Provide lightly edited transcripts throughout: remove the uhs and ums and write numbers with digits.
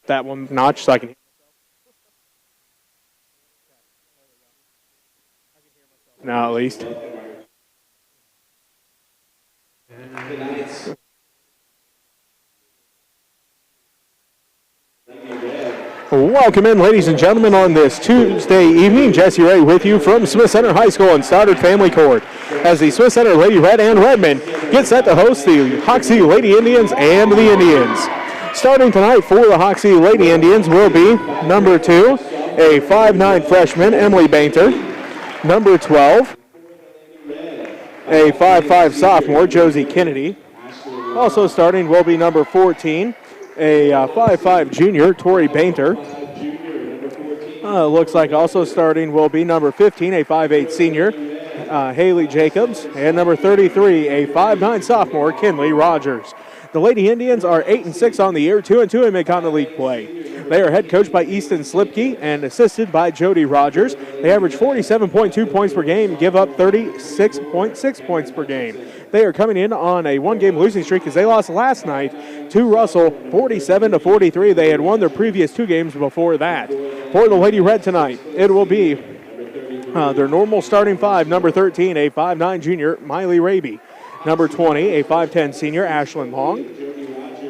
That one notch so I can now at least. Welcome in, ladies and gentlemen, on this Tuesday evening. Jesse Ray with you from Smith Center High School and Stoddard Family Court as the Smith Center Lady Red and Redmen get set to host the Hoxie Lady Indians and the Indians. Starting tonight for the Hoxie Lady Indians will be number 2, a 5'9 freshman, Emily Bainter. Number 12, a 5'5 sophomore, Josie Kennedy. Also starting will be number 14, a 5'5 junior, Tori Bainter. Looks like also starting will be number 15, a 5'8 senior, Haley Jacobs. And number 33, a 5'9 sophomore, Kinley Rogers. The Lady Indians are 8-6 on the year, 2-2 in Mid-Continent League play. They are head coached by Easton Slipke and assisted by Jody Rogers. They average 47.2 points per game, give up 36.6 points per game. They are coming in on a one-game losing streak as they lost last night to Russell 47-43. They had won their previous 2 games before that. For the Lady Red tonight, it will be their normal starting 5, number 13, a 5'9 junior, Miley Raby. Number 20, a 5'10 senior, Ashlyn Long.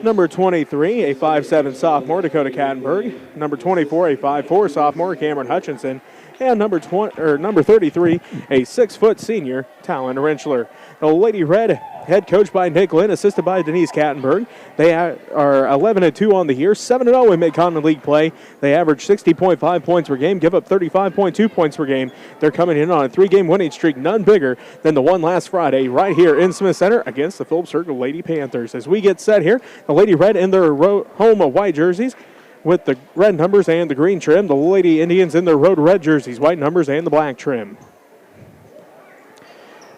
Number 23, a 5'7 sophomore, Dakota Kattenberg. Number 24, a 5'4 sophomore, Cameron Hutchinson. And number 33, a 6' senior, Talon Rentschler. The Lady Red, head coached by Nick Lynn, assisted by Denise Kattenberg. They are 11-2 on the year, 7-0 in Mid-Continent League play. They average 60.5 points per game, give up 35.2 points per game. They're coming in on a 3-game winning streak, none bigger than the one last Friday, right here in Smith Center against the Phillips Circle Lady Panthers. As we get set here, the Lady Red in their home white jerseys with the red numbers and the green trim. The Lady Indians in their road red jerseys, white numbers and the black trim.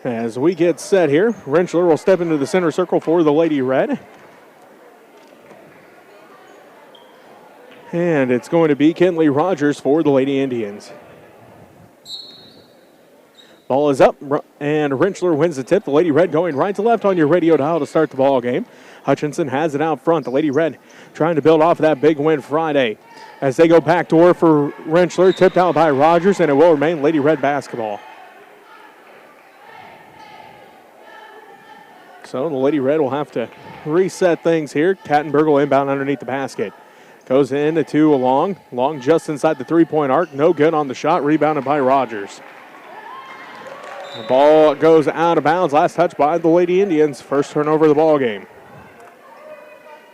As we get set here, Rentschler will step into the center circle for the Lady Red. And it's going to be Kinley Rogers for the Lady Indians. Ball is up, and Rentschler wins the tip. The Lady Red going right to left on your radio dial to start the ball game. Hutchinson has it out front. The Lady Red trying to build off of that big win Friday. As they go backdoor for Rentschler, tipped out by Rogers, and it will remain Lady Red basketball. So the Lady Red will have to reset things here. Kattenberg will inbound underneath the basket. Goes into 2 Long. Long just inside the three-point arc. No good on the shot. Rebounded by Rogers. The ball goes out of bounds. Last touch by the Lady Indians. First turnover of the ball game.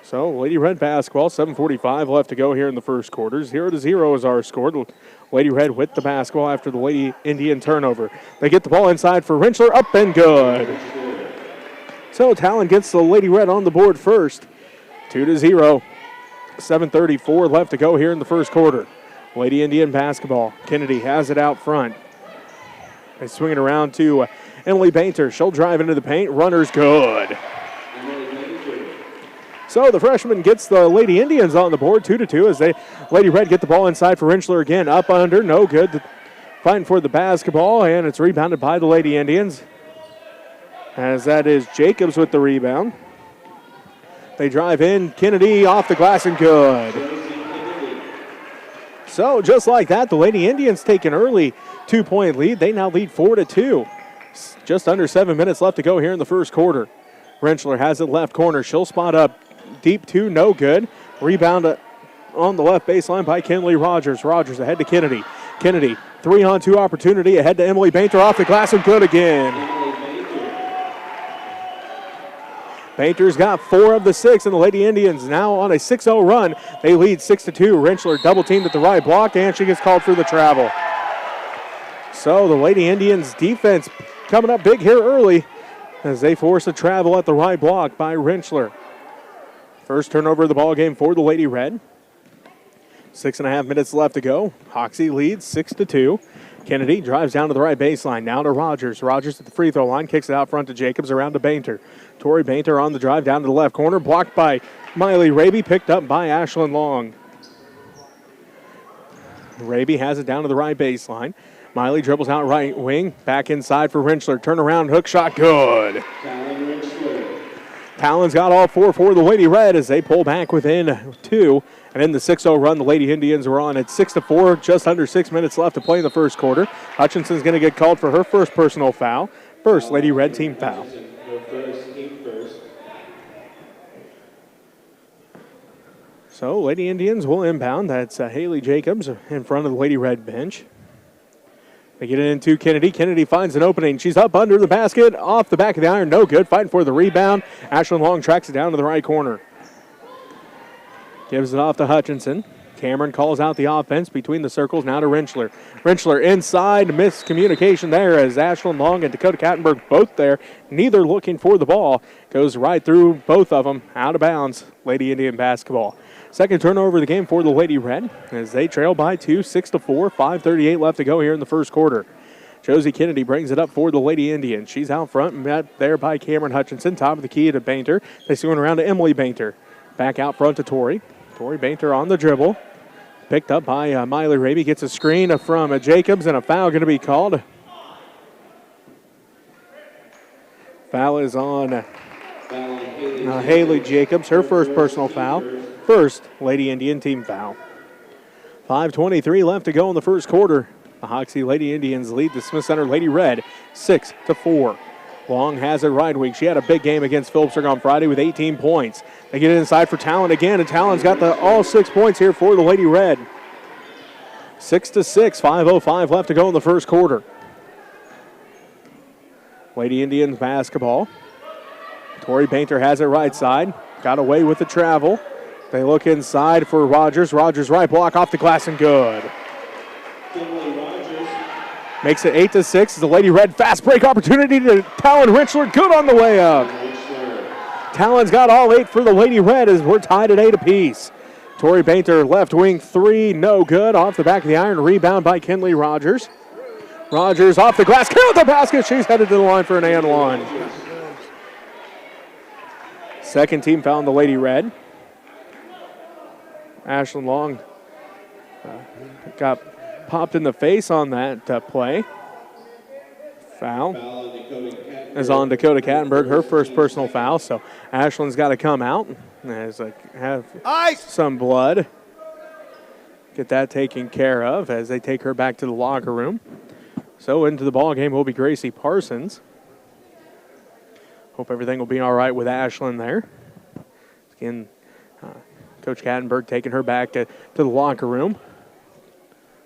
So Lady Red basketball. 7:45 left to go here in the first quarter. 0-0 is our score. Lady Red with the basketball after the Lady Indian turnover. They get the ball inside for Rentschler. Up and good. So Talon gets the Lady Red on the board first. 2-0. 7:34 left to go here in the first quarter. Lady Indian basketball. Kennedy has it out front. They swing it around to Emily Bainter. She'll drive into the paint. Runner's good. So the freshman gets the Lady Indians on the board, 2-2, as Lady Red get the ball inside for Rentschler again. Up under, no good. Fighting for the basketball, and it's rebounded by the Lady Indians. As that is Jacobs with the rebound. They drive in. Kennedy off the glass and good. So just like that, the Lady Indians take an early 2-point lead. They now lead 4-2. Just under 7 minutes left to go here in the first quarter. Rentschler has it left corner. She'll spot up deep 2, no good. Rebound on the left baseline by Kinley Rogers. Rogers ahead to Kennedy. Kennedy, 3-on-2 opportunity ahead to Emily Bainter off the glass and good again. Bainter's got 4 of the 6, and the Lady Indians now on a 6-0 run. They lead 6-2. Rentschler double teamed at the right block, and she gets called for the travel. So the Lady Indians defense coming up big here early as they force a travel at the right block by Rentschler. First turnover of the ball game for the Lady Red. 6.5 minutes left to go. Hoxie leads 6-2. Kennedy drives down to the right baseline. Now to Rogers. Rogers at the free throw line. Kicks it out front to Jacobs. Around to Bainter. Tori Bainter on the drive down to the left corner. Blocked by Miley Raby. Picked up by Ashlyn Long. Raby has it down to the right baseline. Miley dribbles out right wing. Back inside for Rentschler. Turnaround hook shot. Good. Talon's got all four for the Lady Red as they pull back within 2. And in the 6-0 run, the Lady Indians were on at 6-4. Just under 6 minutes left to play in the first quarter. Hutchinson's going to get called for her first personal foul. First Lady Red team foul. So Lady Indians will inbound. That's Haley Jacobs in front of the Lady Red bench. They get it into Kennedy. Kennedy finds an opening. She's up under the basket, off the back of the iron. No good. Fighting for the rebound. Ashlyn Long tracks it down to the right corner. Gives it off to Hutchinson. Cameron calls out the offense between the circles. Now to Rentschler. Rentschler inside. Miscommunication there as Ashlyn Long and Dakota Kattenberg both there. Neither looking for the ball. Goes right through both of them. Out of bounds. Lady Indian basketball. Second turnover of the game for the Lady Red as they trail by 2, 6-4, 5:38 left to go here in the first quarter. Josie Kennedy brings it up for the Lady Indians. She's out front, met there by Cameron Hutchinson. Top of the key to Bainter. They swing around to Emily Bainter. Back out front to Tori. Tori Bainter on the dribble. Picked up by Miley Raby. Gets a screen from Jacobs, and a foul going to be called. Foul is on Haley Jacobs, her first personal foul. First Lady Indian team foul. 5:23 left to go in the first quarter. The Hoxie Lady Indians lead the Smith Center Lady Red 6-4. Long has it right wing. She had a big game against Phillipsburg on Friday with 18 points. They get it inside for Talon again, and Talon's got all 6 points here for the Lady Red. 6-6, 5:05 left to go in the first quarter. Lady Indians basketball. Tori Bainter has it right side. Got away with the travel. They look inside for Rogers. Rogers right block off the glass and good. Makes it 8-6. The Lady Red fast break opportunity to Talon Rentschler. Good on the way up. Talon's got all 8 for the Lady Red as we're tied at 8 apiece. Tori Bainter left wing 3, no good. Off the back of the iron, rebound by Kinley Rogers. Rogers off the glass, count the basket. She's headed to the line for an and one. Second team foul on the Lady Red. Ashlyn Long got popped in the face on that play. Foul is on Dakota Kattenberg, her first personal foul. So Ashlyn's got to come out as have some blood. Get that taken care of as they take her back to the locker room. So into the ball game will be Gracie Parsons. Hope everything will be all right with Ashlyn there. Again, Coach Kattenberg taking her back to the locker room.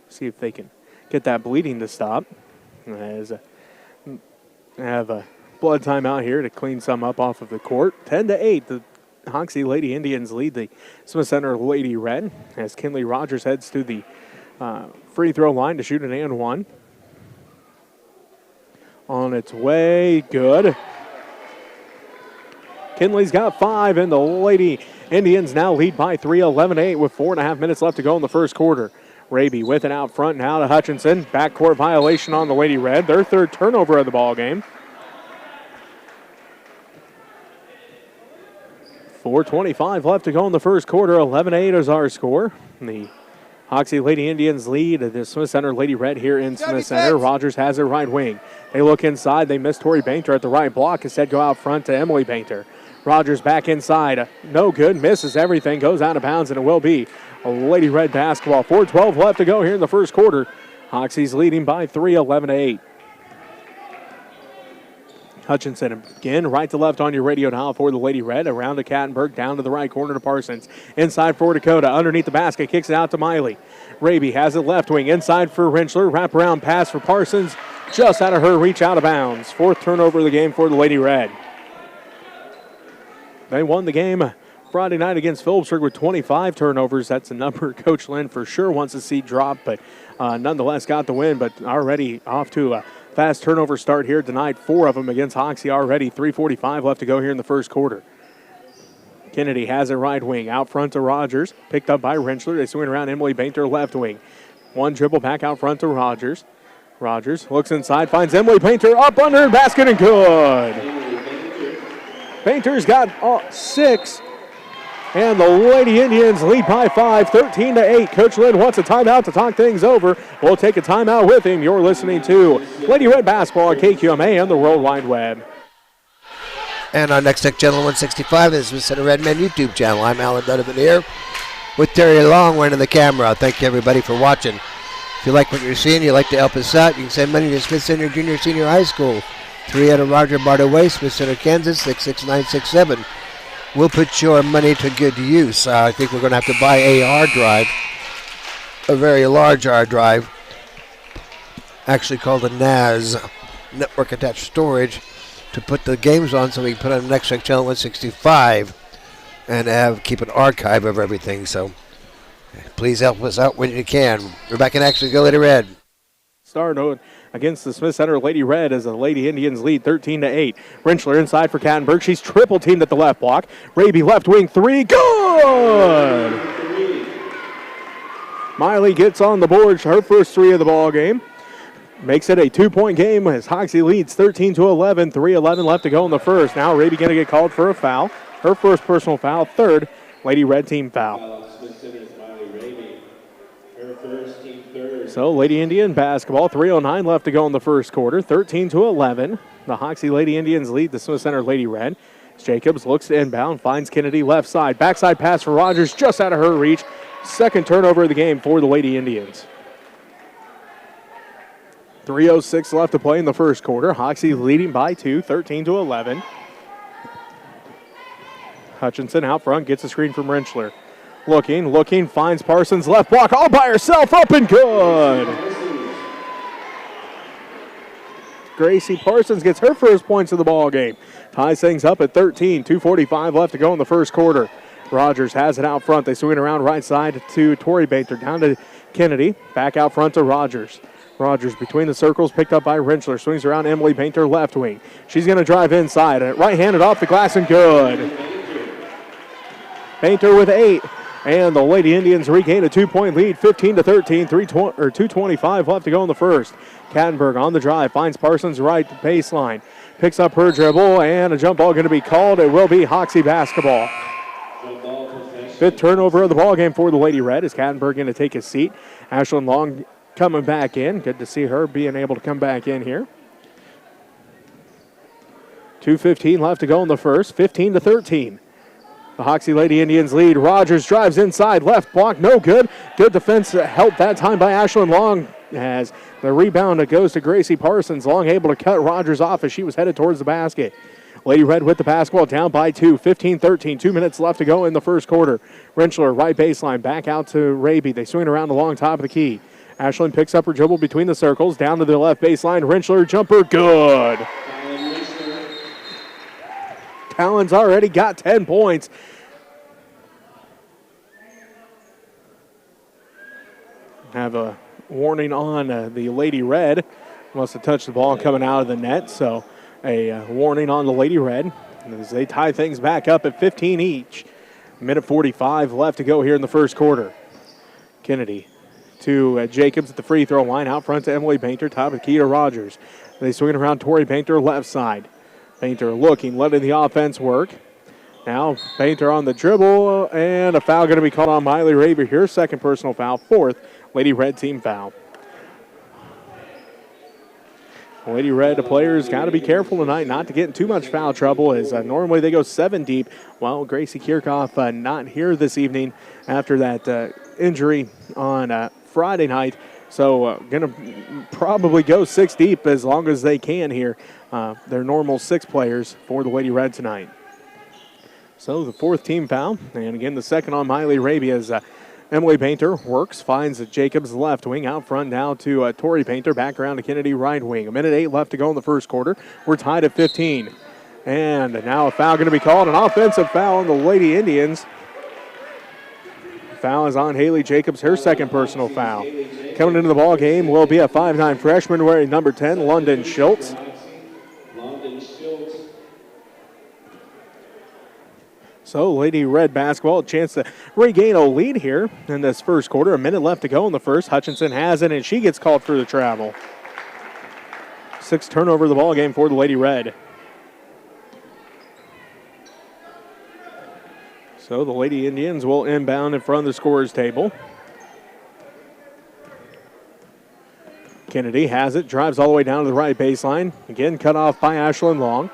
See if they can get that bleeding to stop. As have a blood timeout here to clean some up off of the court. 10-8, the Hoxie Lady Indians lead the Smith Center Lady Red as Kinley Rogers heads to the free throw line to shoot an and one. On its way, good. Kinley's got 5, and the Lady Indians now lead by 3, 11-8 with 4.5 minutes left to go in the first quarter. Raby with it out front now to Hutchinson. Backcourt violation on the Lady Red. Their third turnover of the ball game. 4:25 left to go in the first quarter. 11-8 is our score. The Hoxie Lady Indians lead the Smith Center Lady Red here in Smith Center. Rogers has it right wing. They look inside. They miss Tori Bainter at the right block. Instead go out front to Emily Bainter. Rogers back inside. No good. Misses everything. Goes out of bounds, and it will be a Lady Red basketball. 4:12 left to go here in the first quarter. Hoxie's leading by 3, 11-8. Hutchinson again, right to left on your radio dial for the Lady Red. Around to Kattenberg, down to the right corner to Parsons. Inside for Dakota, underneath the basket, kicks it out to Miley. Raby has it left wing, inside for Rentschler. Wraparound pass for Parsons, just out of her reach, out of bounds. Fourth turnover of the game for the Lady Red. They won the game Friday night against Phillipsburg with 25 turnovers. That's a number Coach Lynn for sure wants to see drop, but nonetheless got the win, but already off to a fast turnover start here tonight. 4 of them against Hoxie already. 3:45 left to go here in the first quarter. Kennedy has it right wing. Out front to Rogers. Picked up by Rentschler. They swing around Emily Bainter left wing. One dribble back out front to Rogers. Rogers looks inside, finds Emily Bainter up under the basket and good. Bainter's got 6. And the Lady Indians lead by 5, 13-8. Coach Lynn wants a timeout to talk things over. We'll take a timeout with him. You're listening to Lady Red Basketball on KQMA and the World Wide Web. And our next Tech Channel 165 is the Center Redmen YouTube channel. I'm Alan Donovan here with Terry Long running the camera. Thank you, everybody, for watching. If you like what you're seeing, you'd like to help us out, you can send money to Smith Center Junior Senior High School, 300 Roger Barter Way, Smith Center, Kansas, 66967. We'll put your money to good use. I think we're going to have to buy a hard drive, a very large hard drive, actually called a NAS, Network Attached Storage, to put the games on so we can put on the next channel 165 and keep an archive of everything. So please help us out when you can. We're back in action. Go Lady Red. Stoddard against the Smith Center Lady Red as the Lady Indians lead 13-8. Rentschler inside for Kattenberg. She's triple teamed at the left block. Raby left wing three. Good! Miley gets on the board. Her first three of the ball game. Makes it a 2-point game as Hoxie leads 13-11. 3:11 left to go in the first. Now Raby going to get called for a foul. Her first personal foul. Third Lady Red team foul. So Lady Indian basketball, 3:09 left to go in the first quarter, 13-11. The Hoxie Lady Indians lead the Smith Center Lady Red. Jacobs looks to inbound, finds Kennedy left side. Backside pass for Rogers, just out of her reach. Second turnover of the game for the Lady Indians. 3:06 left to play in the first quarter. Hoxie leading by 2, 13-11. Hutchinson out front, gets a screen from Rentschler. Looking, finds Parsons left block all by herself, up and good. Gracie Parsons gets her first points of the ball game. Ties things up at 13, 2:45 left to go in the first quarter. Rogers has it out front. They swing around right side to Tori Baker, down to Kennedy, back out front to Rogers. Rogers between the circles, picked up by Rentschler, swings around Emily Painter left wing. She's going to drive inside, right-handed off the glass and good. Painter with 8. And the Lady Indians regain a 2-point lead, 15-13, 2:25 left to go in the first. Kattenberg on the drive, finds Parsons right baseline. Picks up her dribble, and a jump ball going to be called. It will be Hoxie basketball. Fifth turnover of the ball game for the Lady Red as Kattenberg going to take his seat. Ashlyn Long coming back in. Good to see her being able to come back in here. 2:15 left to go in the first, 15-13. The Hoxie Lady Indians lead. Rogers drives inside, left block, no good. Good defense helped that time by Ashlyn Long as the rebound goes to Gracie Parsons. Long able to cut Rogers off as she was headed towards the basket. Lady Red with the basketball down by 2, 15-13. 2 minutes left to go in the first quarter. Rentschler right baseline, back out to Raby. They swing around along top of the key. Ashlyn picks up her dribble between the circles, down to the left baseline. Rentschler jumper, good. Talon's already got 10 points. Have a warning on the Lady Red. Must have touched the ball coming out of the net, so a warning on the Lady Red as they tie things back up at 15 each. Minute 45 left to go here in the first quarter. Kennedy to Jacobs at the free throw line, out front to Emily Painter, top of the key to Rogers. They swing around Tori Painter left side. Painter looking, letting the offense work. Now Painter on the dribble, and a foul going to be called on Miley Raby here. Second personal foul, fourth Lady Red team foul. Lady Red players got to be careful tonight not to get in too much foul trouble as normally they go 7 deep. Well, Gracie Kirchhoff not here this evening after that injury on Friday night. So going to probably go 6 deep as long as they can here. Their normal 6 players for the Lady Red tonight. So the fourth team foul, and again the second on Miley Raby as Emily Painter works, finds Jacobs left wing, out front now to Tori Painter, back around to Kennedy right wing. 1:08 left to go in the first quarter. We're tied at 15. And now a foul going to be called, an offensive foul on the Lady Indians. Foul is on Haley Jacobs, her second personal foul. Coming into the ball game will be a 5'9" freshman wearing number 10, London Schultz. So Lady Red basketball, a chance to regain a lead here in this first quarter. 1 minute left to go in the first. Hutchinson has it, and she gets called for the travel. 6th turnover of the ball game for the Lady Red. So the Lady Indians will inbound in front of the scorer's table. Kennedy has it, drives all the way down to the right baseline. Again, cut off by Ashlyn Long.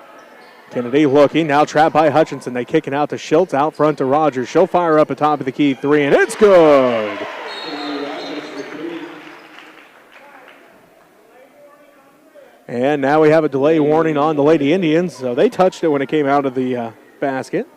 Kennedy looking, now trapped by Hutchinson. They kick it out to Schultz, out front to Rogers. She'll fire up atop of the key three, and it's good. And now we have a delay warning on the Lady Indians. So they touched it when it came out of the basket.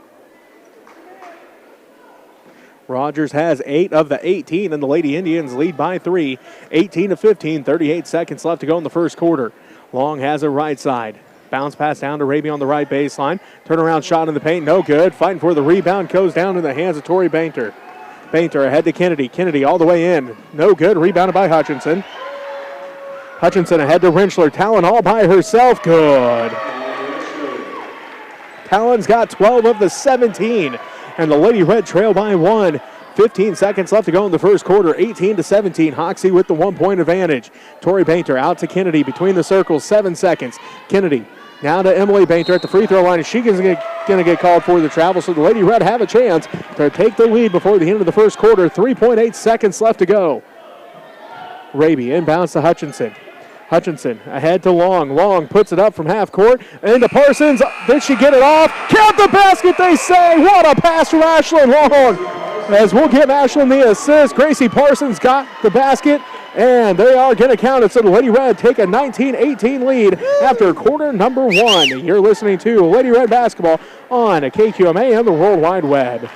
Rogers has 8 of the 18, and the Lady Indians lead by 3, 18-15, 38 seconds left to go in the first quarter. Long has it right side. Bounce pass down to Raby on the right baseline. Turnaround shot in the paint, no good. Fighting for the rebound, goes down in the hands of Tori Bainter. Bainter ahead to Kennedy. Kennedy all the way in, no good. Rebounded by Hutchinson. Hutchinson ahead to Rentschler. Talon all by herself, good. Talon's got 12 of the 17. And the Lady Red trail by 1. 15 seconds left to go in the first quarter. 18-17. Hoxie with the 1-point advantage. Tori Bainter out to Kennedy between the circles. 7 seconds. Kennedy now to Emily Bainter at the free throw line. She's going to get called for the travel. So the Lady Red have a chance to take the lead before the end of the first quarter. 3.8 seconds left to go. Raby inbounds to Hutchinson. Hutchinson ahead to Long. Long puts it up from half court. Into Parsons. Did she get it off? Count the basket, they say. What a pass from Ashlyn Long. As we'll give Ashlyn the assist. Gracie Parsons got the basket, and they are going to count it. So the Lady Red take a 19-18 lead after quarter number 1. You're listening to Lady Red basketball on KQMA and the World Wide Web.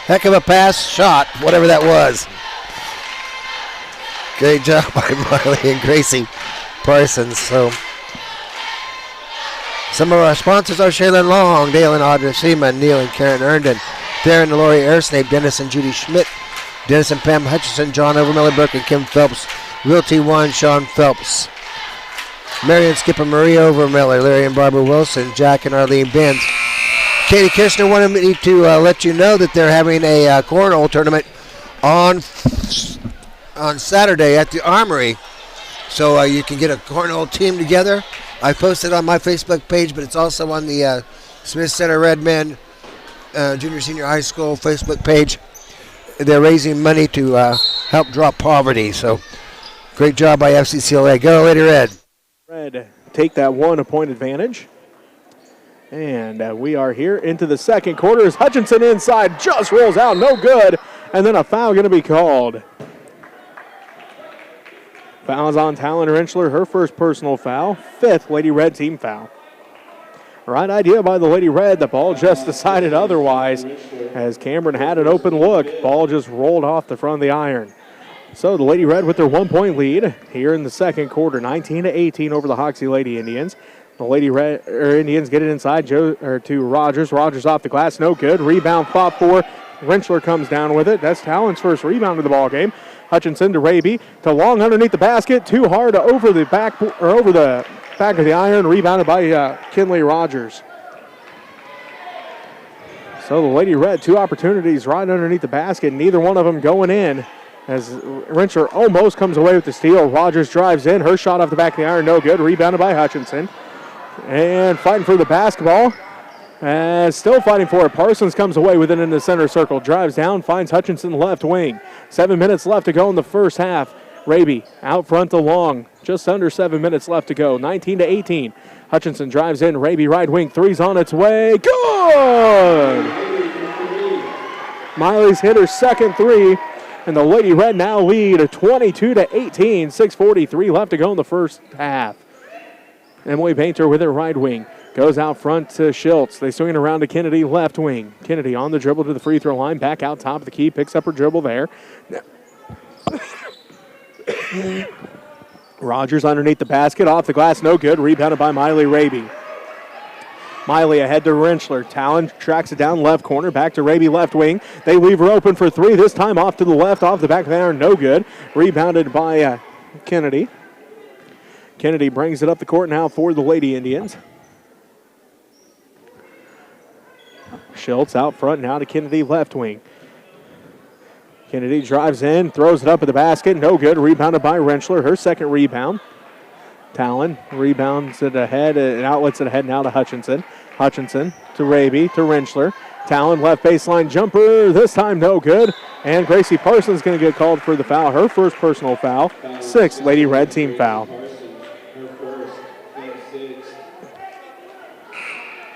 Heck of a pass, shot, whatever that was. Great job by Marley and Gracie Parsons. So, some of our sponsors are Shaylin Long, Dale and Audrey Seaman, Neil and Karen Herndon, Darren and Lori Airsnape, Dennis and Judy Schmidt, Dennis and Pam Hutchinson, John Overmiller Burke and Kim Phelps, Realty One, Sean Phelps, Mary and Skipper Marie Overmiller, Larry and Barbara Wilson, Jack and Arlene Benz. Katie Kirshner wanted me to let you know that they're having a cornhole tournament on Saturday at the Armory, so you can get a cornhole team together. I posted on my Facebook page, but it's also on the Smith Center Redmen Junior Senior High School Facebook page. They're raising money to help drop poverty, so great job by FCCLA. Go Lady Red. Red take that 1-point advantage. And we are here into the second quarter as Hutchinson inside just rolls out, no good, and then a foul going to be called. Fouls on Talon Rentschler, her first personal foul, 5th Lady Red team foul. Right idea by the Lady Red. The ball just decided otherwise as Cameron had an open look. Ball just rolled off the front of the iron. So the Lady Red with their 1-point lead here in the second quarter, 19-18 over the Hoxie Lady Indians. The Lady Red Indians get it inside to Rogers. Rogers off the glass, no good. Rebound fought for. Rentschler comes down with it. That's Talon's first rebound of the ball game. Hutchinson to Raby, to Long underneath the basket, too hard over the back of the iron, rebounded by Kinley Rogers. So the Lady Red, 2 opportunities right underneath the basket, neither one of them going in as Rentschler almost comes away with the steal. Rogers drives in, her shot off the back of the iron, no good, rebounded by Hutchinson. And fighting for the basketball. Still fighting for it. Parsons comes away with it in the center circle. Drives down, finds Hutchinson left wing. 7 minutes left to go in the first half. Raby out front to Long. Just under 7 minutes left to go. 19-18. Hutchinson drives in. Raby right wing. 3's on its way. Good! Miley's hit her second 3. And the Lady Red now lead 22-18. 6:43 left to go in the first half. Emily Bainter with her right wing. Goes out front to Schultz. They swing it around to Kennedy, left wing. Kennedy on the dribble to the free throw line. Back out top of the key. Picks up her dribble there. Rogers underneath the basket. Off the glass. No good. Rebounded by Miley Raby. Miley ahead to Rentschler. Talon tracks it down left corner. Back to Raby left wing. They leave her open for 3. This time off to the left. Off the back of the iron. No good. Rebounded by Kennedy. Kennedy brings it up the court now for the Lady Indians. Schultz out front now to Kennedy left wing. Kennedy drives in, throws it up at the basket. No good. Rebounded by Rentschler. Her second rebound. Talon rebounds it ahead and outlets it ahead now to Hutchinson. Hutchinson to Raby to Rentschler. Talon left baseline jumper. This time no good. And Gracie Parsons going to get called for the foul. Her first personal foul. 6th Lady Red team foul.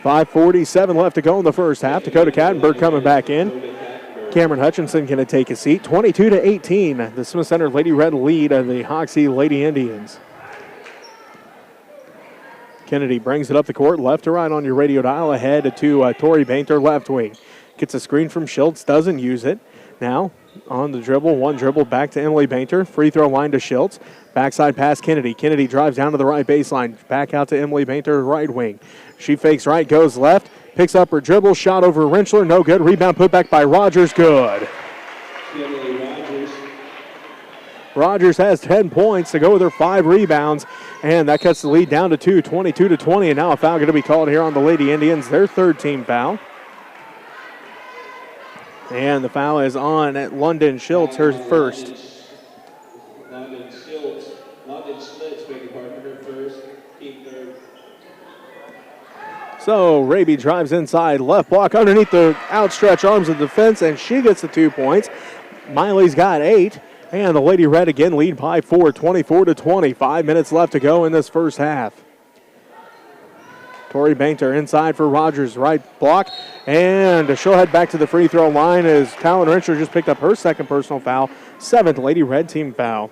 5:47 left to go in the first half. Dakota Kattenberg coming back in. Cameron Hutchinson going to take a seat. 22-18. The Smith Center Lady Red lead of the Hoxie Lady Indians. Kennedy brings it up the court, left to right on your radio dial, ahead to Tori Bainter, left wing. Gets a screen from Schultz, doesn't use it. Now on the dribble, one dribble back to Emily Bainter. Free throw line to Schultz. Backside pass Kennedy. Kennedy drives down to the right baseline. Back out to Emily Bainter, right wing. She fakes right, goes left, picks up her dribble, shot over Rentschler, no good. Rebound put back by Rogers, good. Rogers has 10 points to go with her 5 rebounds, and that cuts the lead down to 2, 22-20, and now a foul going to be called here on the Lady Indians, their 3rd team foul. And the foul is on at London Schultz, her first. London Schultz, beg your pardon, her first, team 3rd. So Raby drives inside, left block underneath the outstretched arms of the defense, and she gets the 2 points. Miley's got 8. And the Lady Red again lead by 4, 24-20. 5 minutes left to go in this first half. Tori Bainter inside for Rogers, right block. And she'll head back to the free throw line as Talon Rentschler just picked up her 2nd personal foul. 7th Lady Red team foul.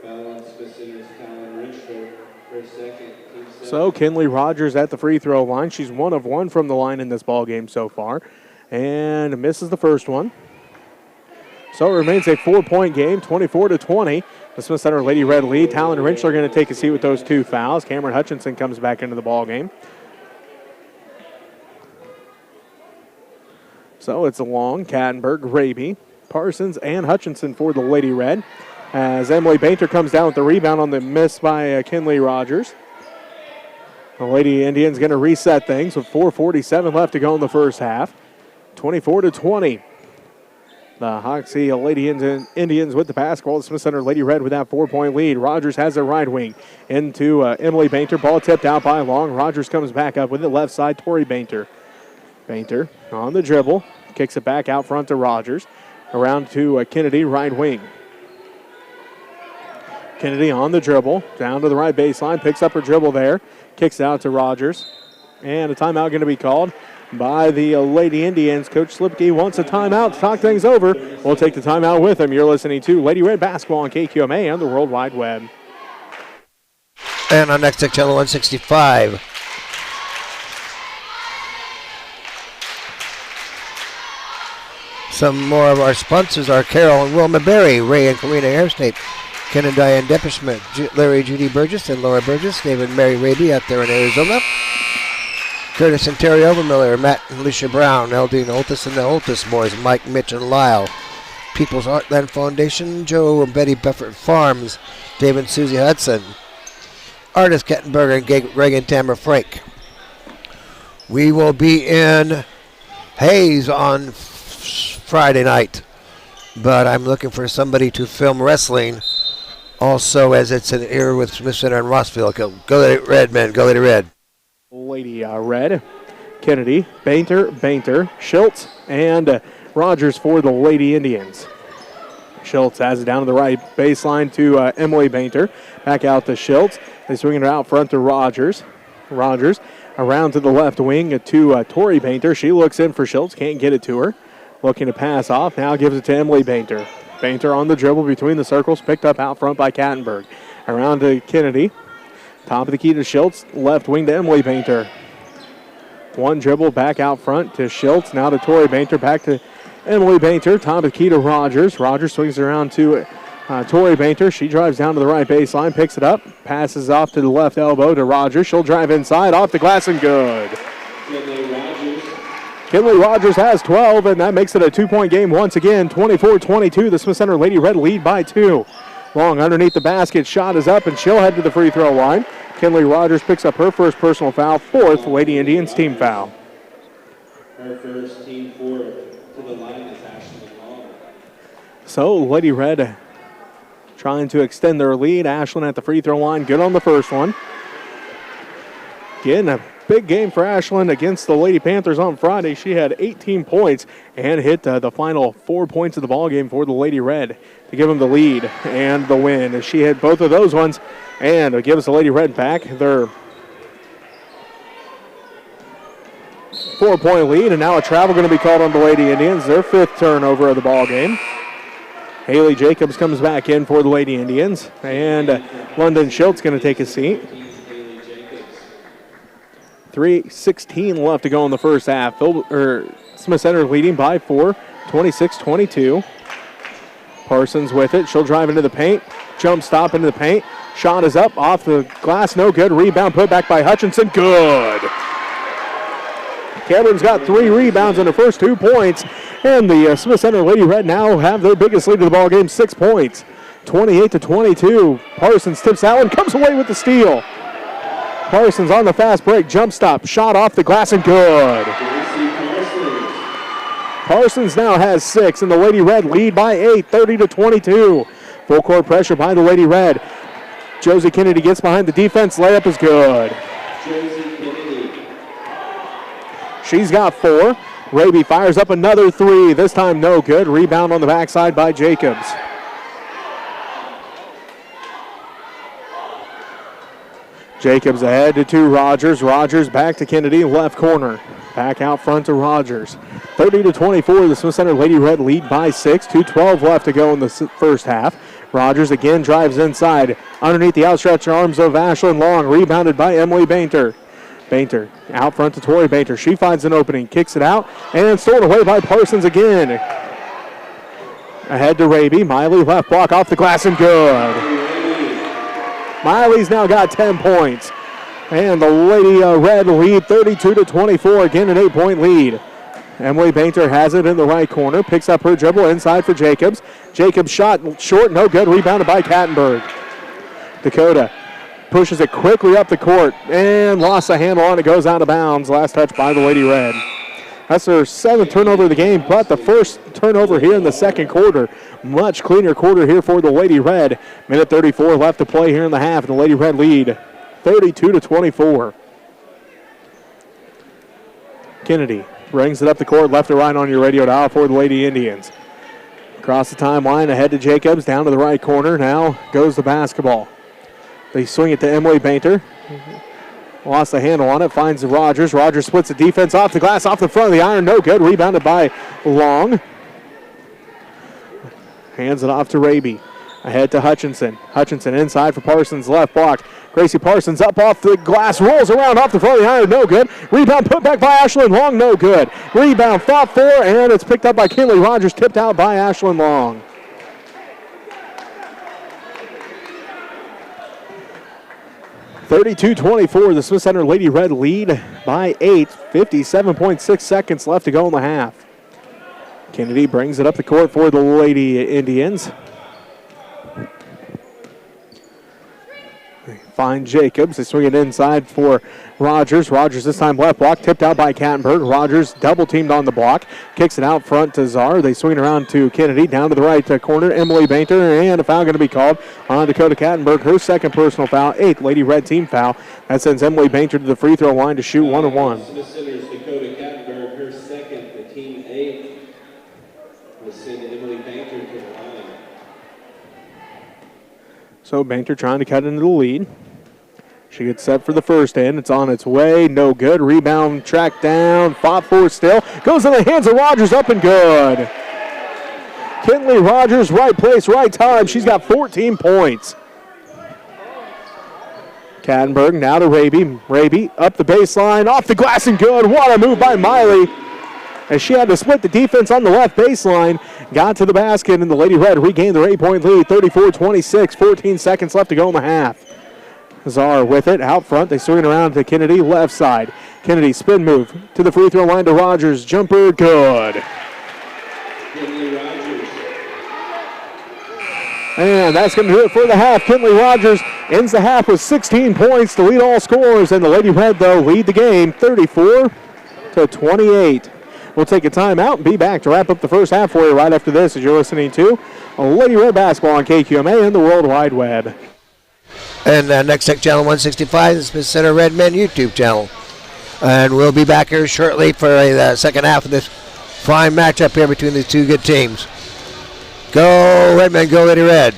Foul on Smith Center's Talon Rentschler, her 2nd, team 7. So Kinley Rogers at the free throw line. She's 1 of 1 from the line in this ball game so far. And misses the first one. So it remains a 4-point game, 24-20. The Smith Center Lady Red lead. Talon Rentschler going to take a seat with those 2 fouls. Cameron Hutchinson comes back into the ball game. So it's Long, Kattenberg, Raby, Parsons, and Hutchinson for the Lady Red. As Emily Bainter comes down with the rebound on the miss by Kinley Rogers. The Lady Indians going to reset things with 4:47 left to go in the first half. 24-20. The Hoxie Lady Indians with the basketball. The Smith Center Lady Red with that 4-point lead. Rogers has a right wing into Emily Bainter. Ball tipped out by Long. Rogers comes back up with it left side. Tori Bainter. Bainter on the dribble. Kicks it back out front to Rogers. Around to Kennedy, right wing. Kennedy on the dribble. Down to the right baseline. Picks up her dribble there. Kicks out to Rogers. And a timeout going to be called by the Lady Indians. Coach Slipke wants a timeout to talk things over. We'll take the timeout with him. You're listening to Lady Red Basketball on KQMA and the World Wide Web. And on next channel 165. Some more of our sponsors are Carol and Wilma Berry, Ray and Karina Airstate, Ken and Diane Depperschmidt, Larry Judy Burgess and Laura Burgess, David and Mary Raby out there in Arizona. Curtis and Terry Overmiller, Matt and Alicia Brown, LD and Oltis and the Oltis boys, Mike, Mitch, and Lyle. People's Heartland Foundation, Joe and Betty Buffett Farms, Dave and Susie Hudson. Artist Kettenberger and Greg and Tamara Frank. We will be in Hayes on Friday night, but I'm looking for somebody to film wrestling also, as it's an era with Smith Center and Rossville. Go Lady Red, men. Go Lady Red. Lady Red, Kennedy, Bainter, Schultz, and Rogers for the Lady Indians. Schultz has it down to the right baseline to Emily Bainter. Back out to Schultz. They swing it out front to Rogers. Rogers around to the left wing to Tori Bainter. She looks in for Schultz, can't get it to her. Looking to pass off, now gives it to Emily Bainter. Bainter on the dribble between the circles, picked up out front by Kattenberg. Around to Kennedy. Top of the key to Schultz, left wing to Emily Bainter. One dribble back out front to Schultz, now to Tori Bainter, back to Emily Bainter. Top of the key to Rogers. Rogers swings around to Tori Bainter. She drives down to the right baseline, picks it up, passes off to the left elbow to Rogers. She'll drive inside, off the glass and good. Kinley Rogers has 12, and that makes it a 2-point game once again. 24-22, the Smith Center Lady Red lead by 2. Long underneath the basket, shot is up, and she'll head to the free throw line. Kinley Rogers picks up her first personal foul, 4th Lady Indians team foul. Her first, team 4 to the line is Ashley Long. So Lady Red trying to extend their lead. Ashland at the free throw line, good on the first one. Again, a big game for Ashland against the Lady Panthers on Friday. She had 18 points and hit the final 4 points of the ball game for the Lady Red to give them the lead and the win. She hit both of those ones, and it gives the Lady Red back their 4-point lead, and now a travel going to be called on the Lady Indians, their 5th turnover of the ball game. Haley Jacobs comes back in for the Lady Indians, and London Schultz going to take a seat. 3:16 left to go in the first half. Smith Center leading by 4, 26-22. Parsons with it. She'll drive into the paint. Jump stop into the paint. Shot is up off the glass. No good. Rebound put back by Hutchinson. Good. Cameron's got 3 rebounds in her first 2 points. And the Smith Center Lady Red now have their biggest lead of the ball game, 6 points. 28-22. Parsons tips that one. Comes away with the steal. Parsons on the fast break. Jump stop. Shot off the glass and good. Parsons now has 6, and the Lady Red lead by 8, 30-22. Full court pressure by the Lady Red. Josie Kennedy gets behind the defense. Layup is good. She's got 4. Raby fires up another 3. This time no good. Rebound on the backside by Jacobs. Jacobs ahead to Rogers. Rogers back to Kennedy, left corner. Back out front to Rogers. 30-24, the Smith Center Lady Red lead by 6. 2:12 left to go in the first half. Rogers again drives inside. Underneath the outstretched arms of Ashlyn Long. Rebounded by Emily Bainter. Bainter out front to Tori Bainter. She finds an opening, kicks it out, and stolen away by Parsons again. Ahead to Raby. Miley left block off the glass and good. Miley's now got 10 points. And the Lady Red lead 32-24. Again, an 8-point lead. Emily Bainter has it in the right corner. Picks up her dribble inside for Jacobs. Jacobs shot short, no good. Rebounded by Kattenberg. Dakota pushes it quickly up the court and lost the handle on it. Goes out of bounds. Last touch by the Lady Red. That's their 7th turnover of the game, but the first turnover here in the second quarter. Much cleaner quarter here for the Lady Red. Minute 34 left to play here in the half, and the Lady Red lead 32-24. Kennedy brings it up the court, left to right on your radio dial for the Lady Indians. Across the timeline, ahead to Jacobs, down to the right corner. Now goes the basketball. They swing it to Emily Bainter. Lost the handle on it, finds Rogers. Rogers splits the defense off the glass, off the front of the iron, no good. Rebounded by Long. Hands it off to Raby. Ahead to Hutchinson. Hutchinson inside for Parsons, left block. Gracie Parsons up off the glass, rolls around off the front of the iron, no good. Rebound put back by Ashlyn Long, no good. Rebound fought for, and it's picked up by Kinley Rogers, tipped out by Ashlyn Long. (32-24), the Smith Center Lady Red lead by 8. 57.6 seconds left to go in the half. Kennedy brings it up the court for the Lady Indians. They find Jacobs. They swing it inside for Rogers. Rogers this time left block, tipped out by Kattenberg. Rogers double teamed on the block. Kicks it out front to Czar. They swing it around to Kennedy. Down to the right corner, Emily Bainter. And a foul going to be called on Dakota Kattenberg. Her second personal foul, 8th Lady Red team foul. That sends Emily Bainter to the free throw line to shoot 1-1. Smith Center's Dakota Kattenberg, her second, the team 8th. Will send Emily Bainter to the line. So Bainter trying to cut into the lead. She gets set for the first end. It's on its way. No good. Rebound tracked down. Fought for still. Goes in the hands of Rogers. Up and good. Kinley Rogers, right place, right time. She's got 14 points. Kattenberg now to Raby. Raby up the baseline. Off the glass and good. What a move by Miley. As she had to split the defense on the left baseline. Got to the basket, and the Lady Red regained their 8-point lead. 34-26. 14 seconds left to go in the half. Czar with it out front. They swing it around to Kennedy, left side. Kennedy spin move to the free throw line to Rogers. Jumper, good. And that's going to do it for the half. Kinley Rogers ends the half with 16 points to lead all scorers. And the Lady Red, though, lead the game 34-28. We'll take a timeout and be back to wrap up the first half for you right after this as you're listening to Lady Red Basketball on KQMA and the World Wide Web. And Next Tech Channel 165 is the Center Red Men YouTube channel. And we'll be back here shortly for the second half of this fine matchup here between these two good teams. Go Red Men, go Lady Red.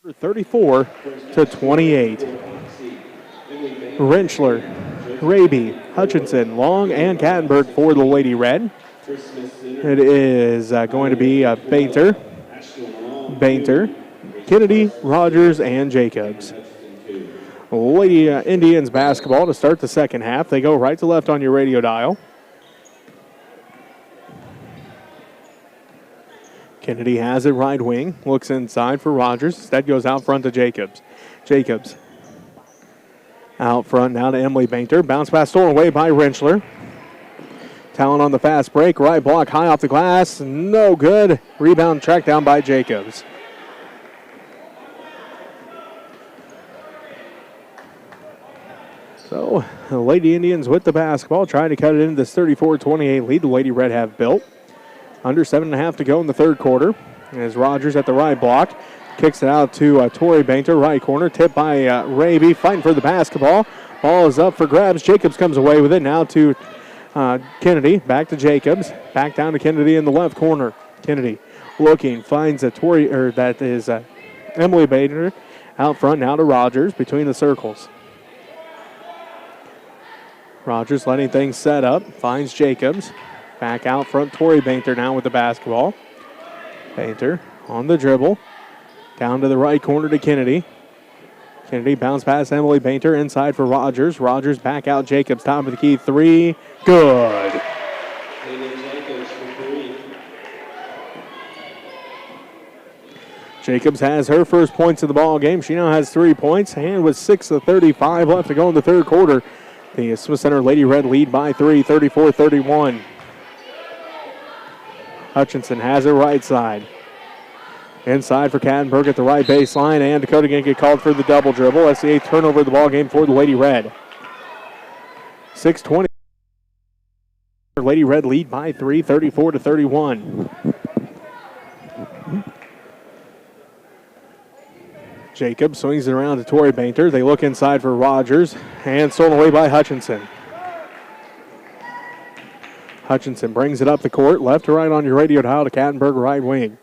34-28. Rentschler, Raby, Hutchinson, Long, and Kattenberg for the Lady Red. It is going to be Bainter, Kennedy, Rogers, and Jacobs. Lady Indians basketball to start the second half. They go right to left on your radio dial. Kennedy has it right wing, looks inside for Rogers. Instead goes out front to Jacobs. Jacobs out front now to Emily Bainter. Bounce pass stolen away by Rentschler. Talon on the fast break. Right block high off the glass. No good. Rebound tracked down by Jacobs. So the Lady Indians with the basketball trying to cut it into this 34-28 lead the Lady Red have built. Under 7.5 to go in the third quarter. As Rogers at the right block. Kicks it out to Tori Bainter, right corner. Tipped by Raby, fighting for the basketball. Ball is up for grabs. Jacobs comes away with it. Now to Kennedy. Back to Jacobs. Back down to Kennedy in the left corner. Kennedy looking, finds Emily Bainter. Out front now to Rogers between the circles. Rogers letting things set up. Finds Jacobs. Back out front, Tori Bainter now with the basketball. Bainter on the dribble. Down to the right corner to Kennedy. Kennedy bounce pass Emily Bainter inside for Rogers. Rogers back out Jacobs. Top of the key. Three. Good. Jacobs has her first points of the ball game. She now has 3 points. And with 6:35 left to go in the third quarter, the Smith Center Lady Red lead by 3, 34-31. Hutchinson has it right side. Inside for Kattenberg at the right baseline, and Dakota going to get called for the double dribble. That's the 8th turnover of the ball game for the Lady Red. 6:20. Lady Red lead by 3, 34-31. Jacob swings it around to Tori Bainter. They look inside for Rogers, and stolen away by Hutchinson. Hutchinson brings it up the court, left to right on your radio dial to Kattenberg, right wing.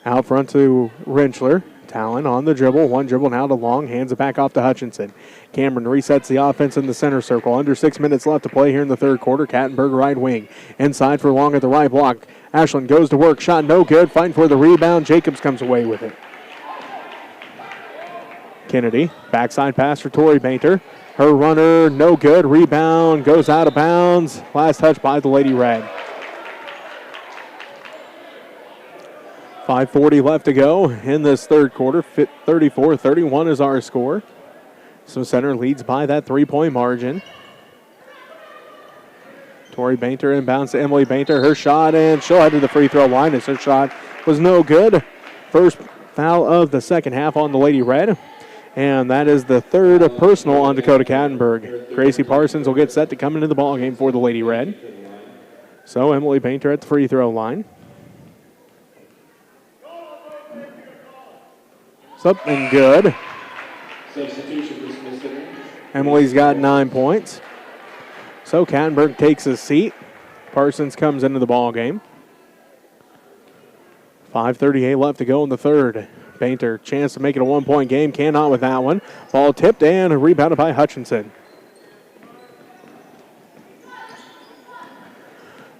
Out front to Rentschler. Talon on the dribble. One dribble now to Long. Hands it back off to Hutchinson. Cameron resets the offense in the center circle. Under 6 minutes left to play here in the third quarter. Kattenberg right wing. Inside for Long at the right block. Ashland goes to work. Shot no good. Fighting for the rebound. Jacobs comes away with it. Kennedy. Backside pass for Tori Bainter. Her runner no good. Rebound goes out of bounds. Last touch by the Lady Red. 5:40 left to go in this third quarter. 34-31 is our score. So Center leads by that 3-point margin. Tori Bainter inbounds to Emily Bainter. Her shot, and she'll head to the free throw line as her shot was no good. First foul of the second half on the Lady Red. And that is the third personal on Dakota Kattenberg. Gracie Parsons will get set to come into the ballgame for the Lady Red. So Emily Bainter at the free throw line. It's up and good. Emily's got 9 points. So Kattenberg takes his seat. Parsons comes into the ball game. 5:38 left to go in the third. Bainter, chance to make it a 1-point game. Cannot with that one. Ball tipped and rebounded by Hutchinson.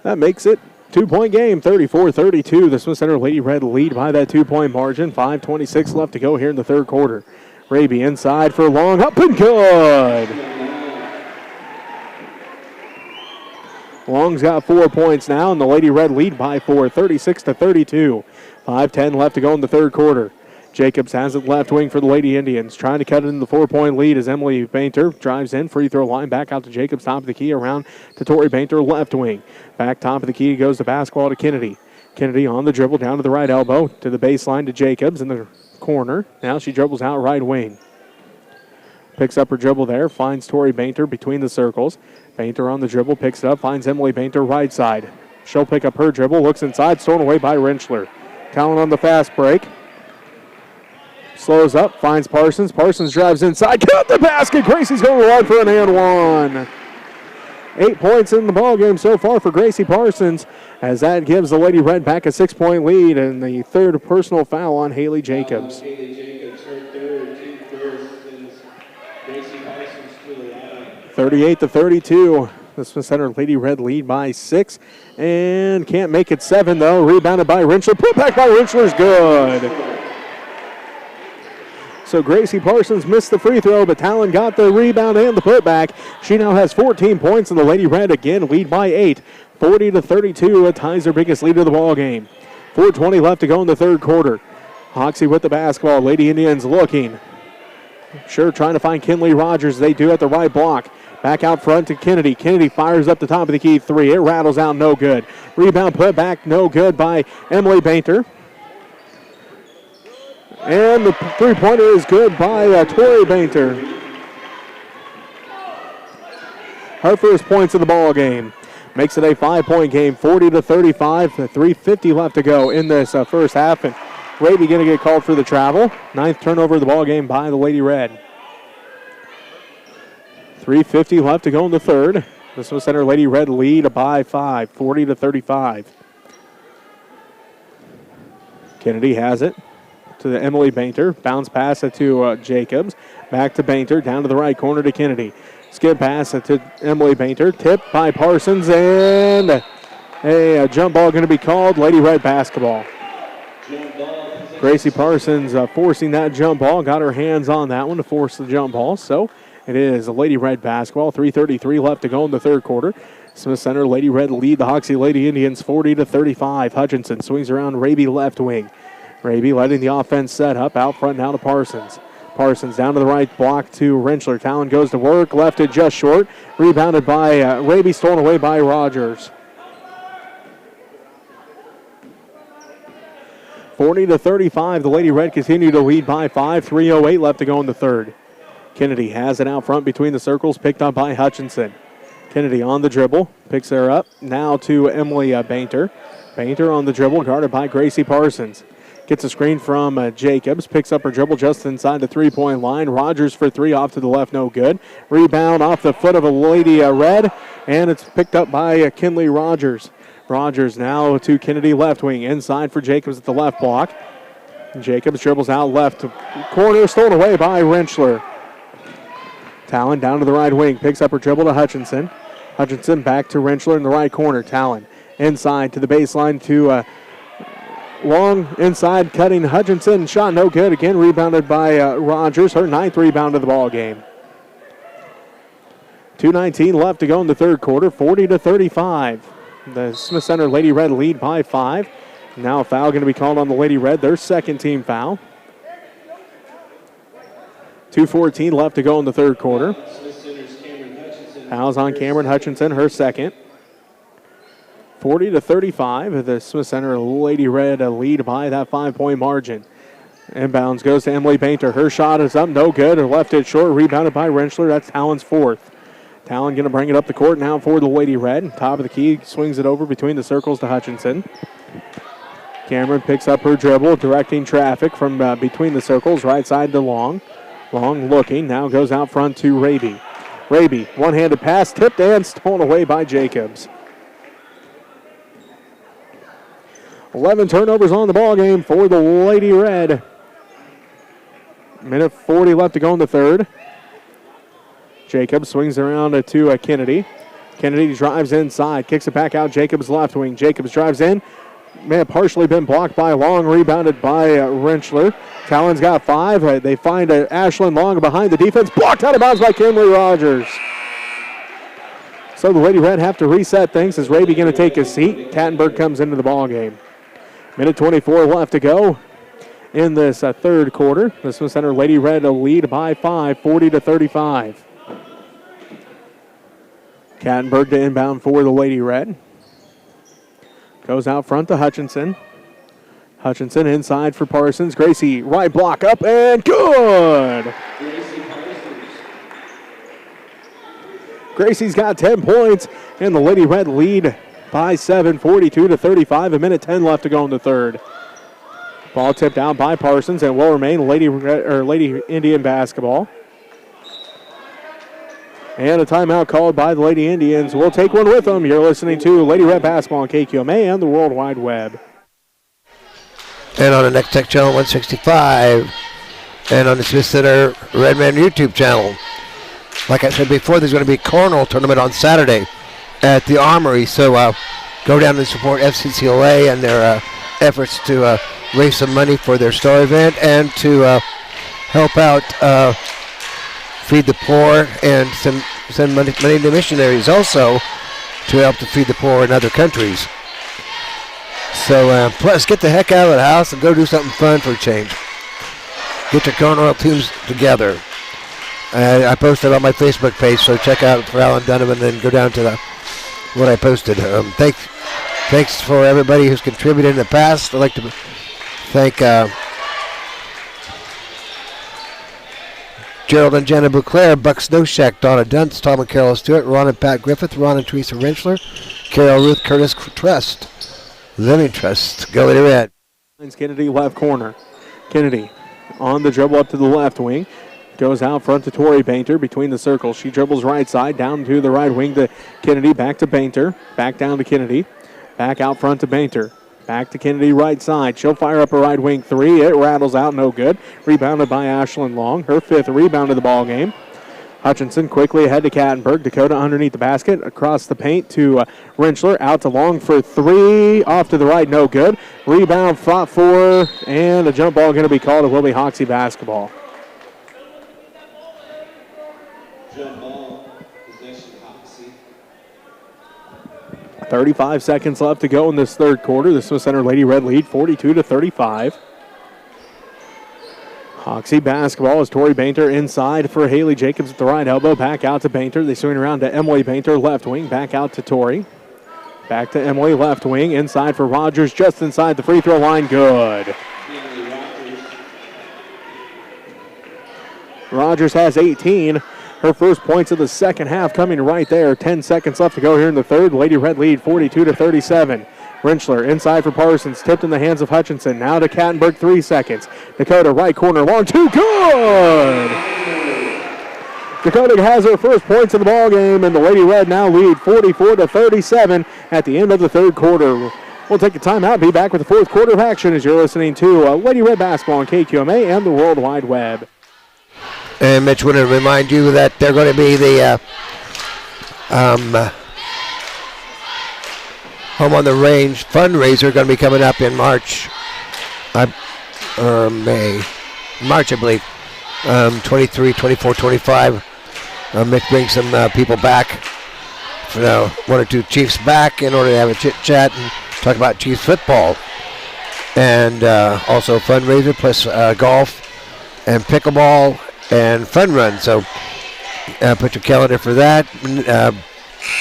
That makes it 2-point game, 34-32. The Smith Center Lady Red lead by that 2-point margin. 5:26 left to go here in the third quarter. Raby inside for Long, up and good. Long's got 4 points now, and the Lady Red lead by 4, 36-32. 5:10 left to go in the third quarter. Jacobs has it left wing for the Lady Indians. Trying to cut it in the 4-point lead as Emily Bainter drives in. Free throw line back out to Jacobs. Top of the key around to Tori Bainter, left wing. Back top of the key goes the basketball to Kennedy. Kennedy on the dribble down to the right elbow to the baseline to Jacobs in the corner. Now she dribbles out right wing. Picks up her dribble there. Finds Tori Bainter between the circles. Bainter on the dribble. Picks it up. Finds Emily Bainter right side. She'll pick up her dribble. Looks inside. Stolen away by Rentschler. Talon on the fast break. Slows up, finds Parsons. Parsons drives inside. Cut the basket. Gracie's going to line for an and one. 8 points in the ballgame so far for Gracie Parsons, as that gives the Lady Red back a 6-point lead, and the third personal foul on Haley Jacobs. Haley Jacobs, her Parsons to the line. 38-32. The Smith Center Lady Red lead by 6. And can't make it 7, though. Rebounded by Rentschler. Put back by Rentschler's good. So Gracie Parsons missed the free throw, but Talon got the rebound and the putback. She now has 14 points, and the Lady Red again lead by 8. 40-32. It ties their biggest lead of the ball game. 4:20 left to go in the third quarter. Hoxie with the basketball. Lady Indians looking. Sure, trying to find Kinley Rogers. They do at the right block. Back out front to Kennedy. Kennedy fires up the top of the key three. It rattles out, no good. Rebound put back, no good by Emily Bainter. And the three-pointer is good by Tori Bainter. Her first points of the ball game. Makes it a 5-point game, 40-35. 3:50 left to go in this first half. And Raby going to get called for the travel. 9th turnover of the ball game by the Lady Red. 3:50 left to go in the third. The Smith Center Lady Red lead by 5, 40-35. Kennedy has it to the Emily Bainter. Bounce pass it to Jacobs. Back to Bainter. Down to the right corner to Kennedy. Skip pass it to Emily Bainter. Tipped by Parsons. And a jump ball going to be called. Lady Red basketball. Gracie Parsons forcing that jump ball. Got her hands on that one to force the jump ball. So it is a Lady Red basketball. 3:33 left to go in the third quarter. Smith Center Lady Red lead the Hoxie Lady Indians 40-35. Hutchinson swings around Raby left wing. Raby letting the offense set up. Out front now to Parsons. Parsons down to the right block to Rentschler. Talon goes to work. Left it just short. Rebounded by Raby. Stolen away by Rogers. 40-35. The Lady Red continue to lead by 5. 3:08 left to go in the third. Kennedy has it out front between the circles. Picked up by Hutchinson. Kennedy on the dribble. Picks her up. Now to Emily Bainter. Bainter on the dribble. Guarded by Gracie Parsons. Gets a screen from Jacobs. Picks up her dribble just inside the three-point line. Rogers for three off to the left. No good. Rebound off the foot of a Lady Red. And it's picked up by Kinley Rogers. Rogers now to Kennedy left wing. Inside for Jacobs at the left block. Jacobs dribbles out left corner. Stolen away by Rentschler. Talon down to the right wing. Picks up her dribble to Hutchinson. Hutchinson back to Rentschler in the right corner. Talon inside to the baseline to Long inside cutting Hutchinson. Shot no good. Again rebounded by Rogers. Her 9th rebound of the ball game. 2:19 left to go in the third quarter. 40-35. The Smith Center Lady Red lead by 5. Now a foul going to be called on the Lady Red. Their second team foul. 2:14 left to go in the third quarter. Fouls on Cameron Hutchinson, her second. 40-35. The Smith Center Lady Red lead by that 5-point margin. Inbounds goes to Emily Bainter. Her shot is up, no good. Her left it short, rebounded by Rentschler. That's Talon's 4th. Talon going to bring it up the court now for the Lady Red. Top of the key, swings it over between the circles to Hutchinson. Cameron picks up her dribble, directing traffic from between the circles, right side to Long. Long looking, now goes out front to Raby. Raby, one-handed pass, tipped and stolen away by Jacobs. 11 turnovers on the ball game for the Lady Red. Minute 40 left to go in the third. Jacobs swings around to Kennedy. Kennedy drives inside, kicks it back out. Jacobs left wing. Jacobs drives in. May have partially been blocked by Long, rebounded by Rentschler. Talon's got 5. They find Ashlyn Long behind the defense. Blocked out of bounds by Kinley Rogers. So the Lady Red have to reset things as Raby going to take a seat. Tattenberg comes into the ball game. Minute 24 left to go in this third quarter. The Smith Center Lady Red lead by 5, 40-35. Kattenberg to inbound for the Lady Red. Goes out front to Hutchinson. Hutchinson inside for Parsons. Gracie, right block up and good! Gracie's got 10 points, and the Lady Red lead by 7, 42-35. A minute 10 left to go in the third. Ball tipped out by Parsons and will remain Lady Indian basketball. And a timeout called by the Lady Indians. We'll take one with them. You're listening to Lady Red Basketball on KQMA and the World Wide Web. And on the Next Tech Channel 165. And on the Smith Center Redman YouTube channel. like I said before, there's going to be a cornhole tournament on Saturday at the Armory. So go down and support FCCLA and their efforts to raise some money for their star event and to help out Feed the Poor and send money to missionaries also to help to feed the poor in other countries. So plus get the heck out of the house and go do something fun for a change. Get your cornhole teams together. I posted on my Facebook page, so check out for Alan Donovan and go down to what I posted. Thanks for everybody who's contributed in the past. I'd like to thank Gerald and Jenna Bouclair, Buck Snowshack, Donna Dunst, Tom and Carol Stewart, Ron and Pat Griffith, Ron and Teresa Rentschler, Carol Ruth Curtis Trust, Living Trust. Go Lady Red. Kennedy left corner. Kennedy on the dribble up to the left wing. Goes out front to Tori Bainter between the circles. She dribbles right side down to the right wing to Kennedy. Back to Bainter. Back down to Kennedy. Back out front to Bainter. Back to Kennedy right side. She'll fire up a right wing three. It rattles out, no good. Rebounded by Ashlyn Long. Her fifth rebound of the ball game. Hutchinson quickly ahead to Kattenberg. Dakota underneath the basket. Across the paint to Rentschler. Out to Long for three. Off to the right, no good. Rebound fought for, and a jump ball going to be called. It will be Hoxie basketball. Jump ball, possession Hoxie. 35 seconds left to go in this third quarter. The Smith Center Lady Red lead 42-35. Hoxie basketball as Tori Bainter inside for Haley Jacobs at the right elbow. Back out to Bainter. They swing around to Emily Bainter, left wing. Back out to Tori. Back to Emily, left wing. Inside for Rogers, just inside the free throw line. Good. Rogers has 18. Her first points of the second half coming right there. 10 seconds left to go here in the third. Lady Red lead 42-37. Rentschler inside for Parsons. Tipped in the hands of Hutchinson. Now to Kattenberg, 3 seconds. Dakota right corner, long two, good! Dakota has her first points of the ball game, and the Lady Red now lead 44-37 at the end of the third quarter. We'll take a timeout. Be back with the fourth quarter of action as you're listening to Lady Red basketball on KQMA and the World Wide Web. And Mitch, wanted to remind you that they're going to be the Home on the Range fundraiser going to be coming up in March, May, March, I believe, 23, 24, 25. Mitch brings some people back, one or two Chiefs back in order to have a chit-chat and talk about Chiefs football. And also fundraiser plus golf and pickleball and fun run. So put your calendar for that.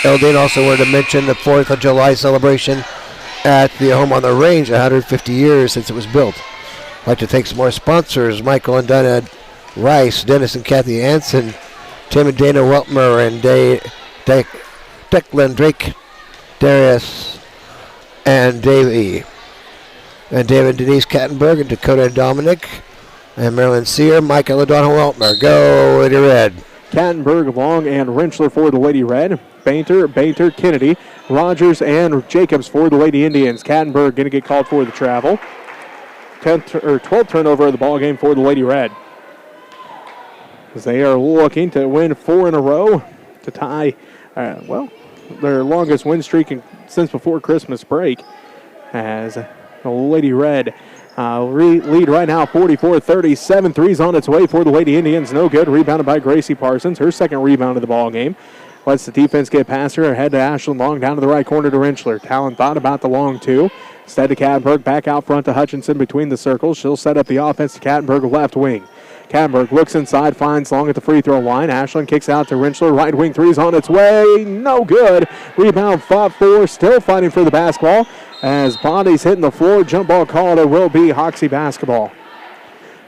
Eldine also wanted to mention the 4th of July celebration at the Home on the Range, 150 years since it was built. I'd like to thank some more sponsors, Michael and Donna Rice, Dennis and Kathy Anson, Tim and Dana Weltmer, and Declan Drake, Darius, and Davey. And David Denise Kattenberg, and Dakota and Dominic, and Marilyn Sear, Mike and LaDonna Weltmer. Go Lady Red. Kattenberg, Long, and Rentschler for the Lady Red. Bainter, Kennedy, Rogers, and Jacobs for the Lady Indians. Kattenberg going to get called for the travel. 12th turnover of the ball game for the Lady Red. As they are looking to win 4 in a row to tie, their longest win streak since before Christmas break. As the Lady Red lead right now 44-37. Three's on its way for the Lady Indians. No good. Rebounded by Gracie Parsons. Her second rebound of the ball game. Lets the defense get past her. Ahead to Ashlyn Long. Down to the right corner to Rentschler. Talon thought about the long two. Instead to Kattenberg. Back out front to Hutchinson between the circles. She'll set up the offense to Kattenberg left wing. Kattenberg looks inside. Finds Long at the free throw line. Ashlyn kicks out to Rentschler. Right wing three's on its way. No good. Rebound fought for. Still fighting for the basketball. As bodies hitting the floor, jump ball called. It will be Hoxie basketball.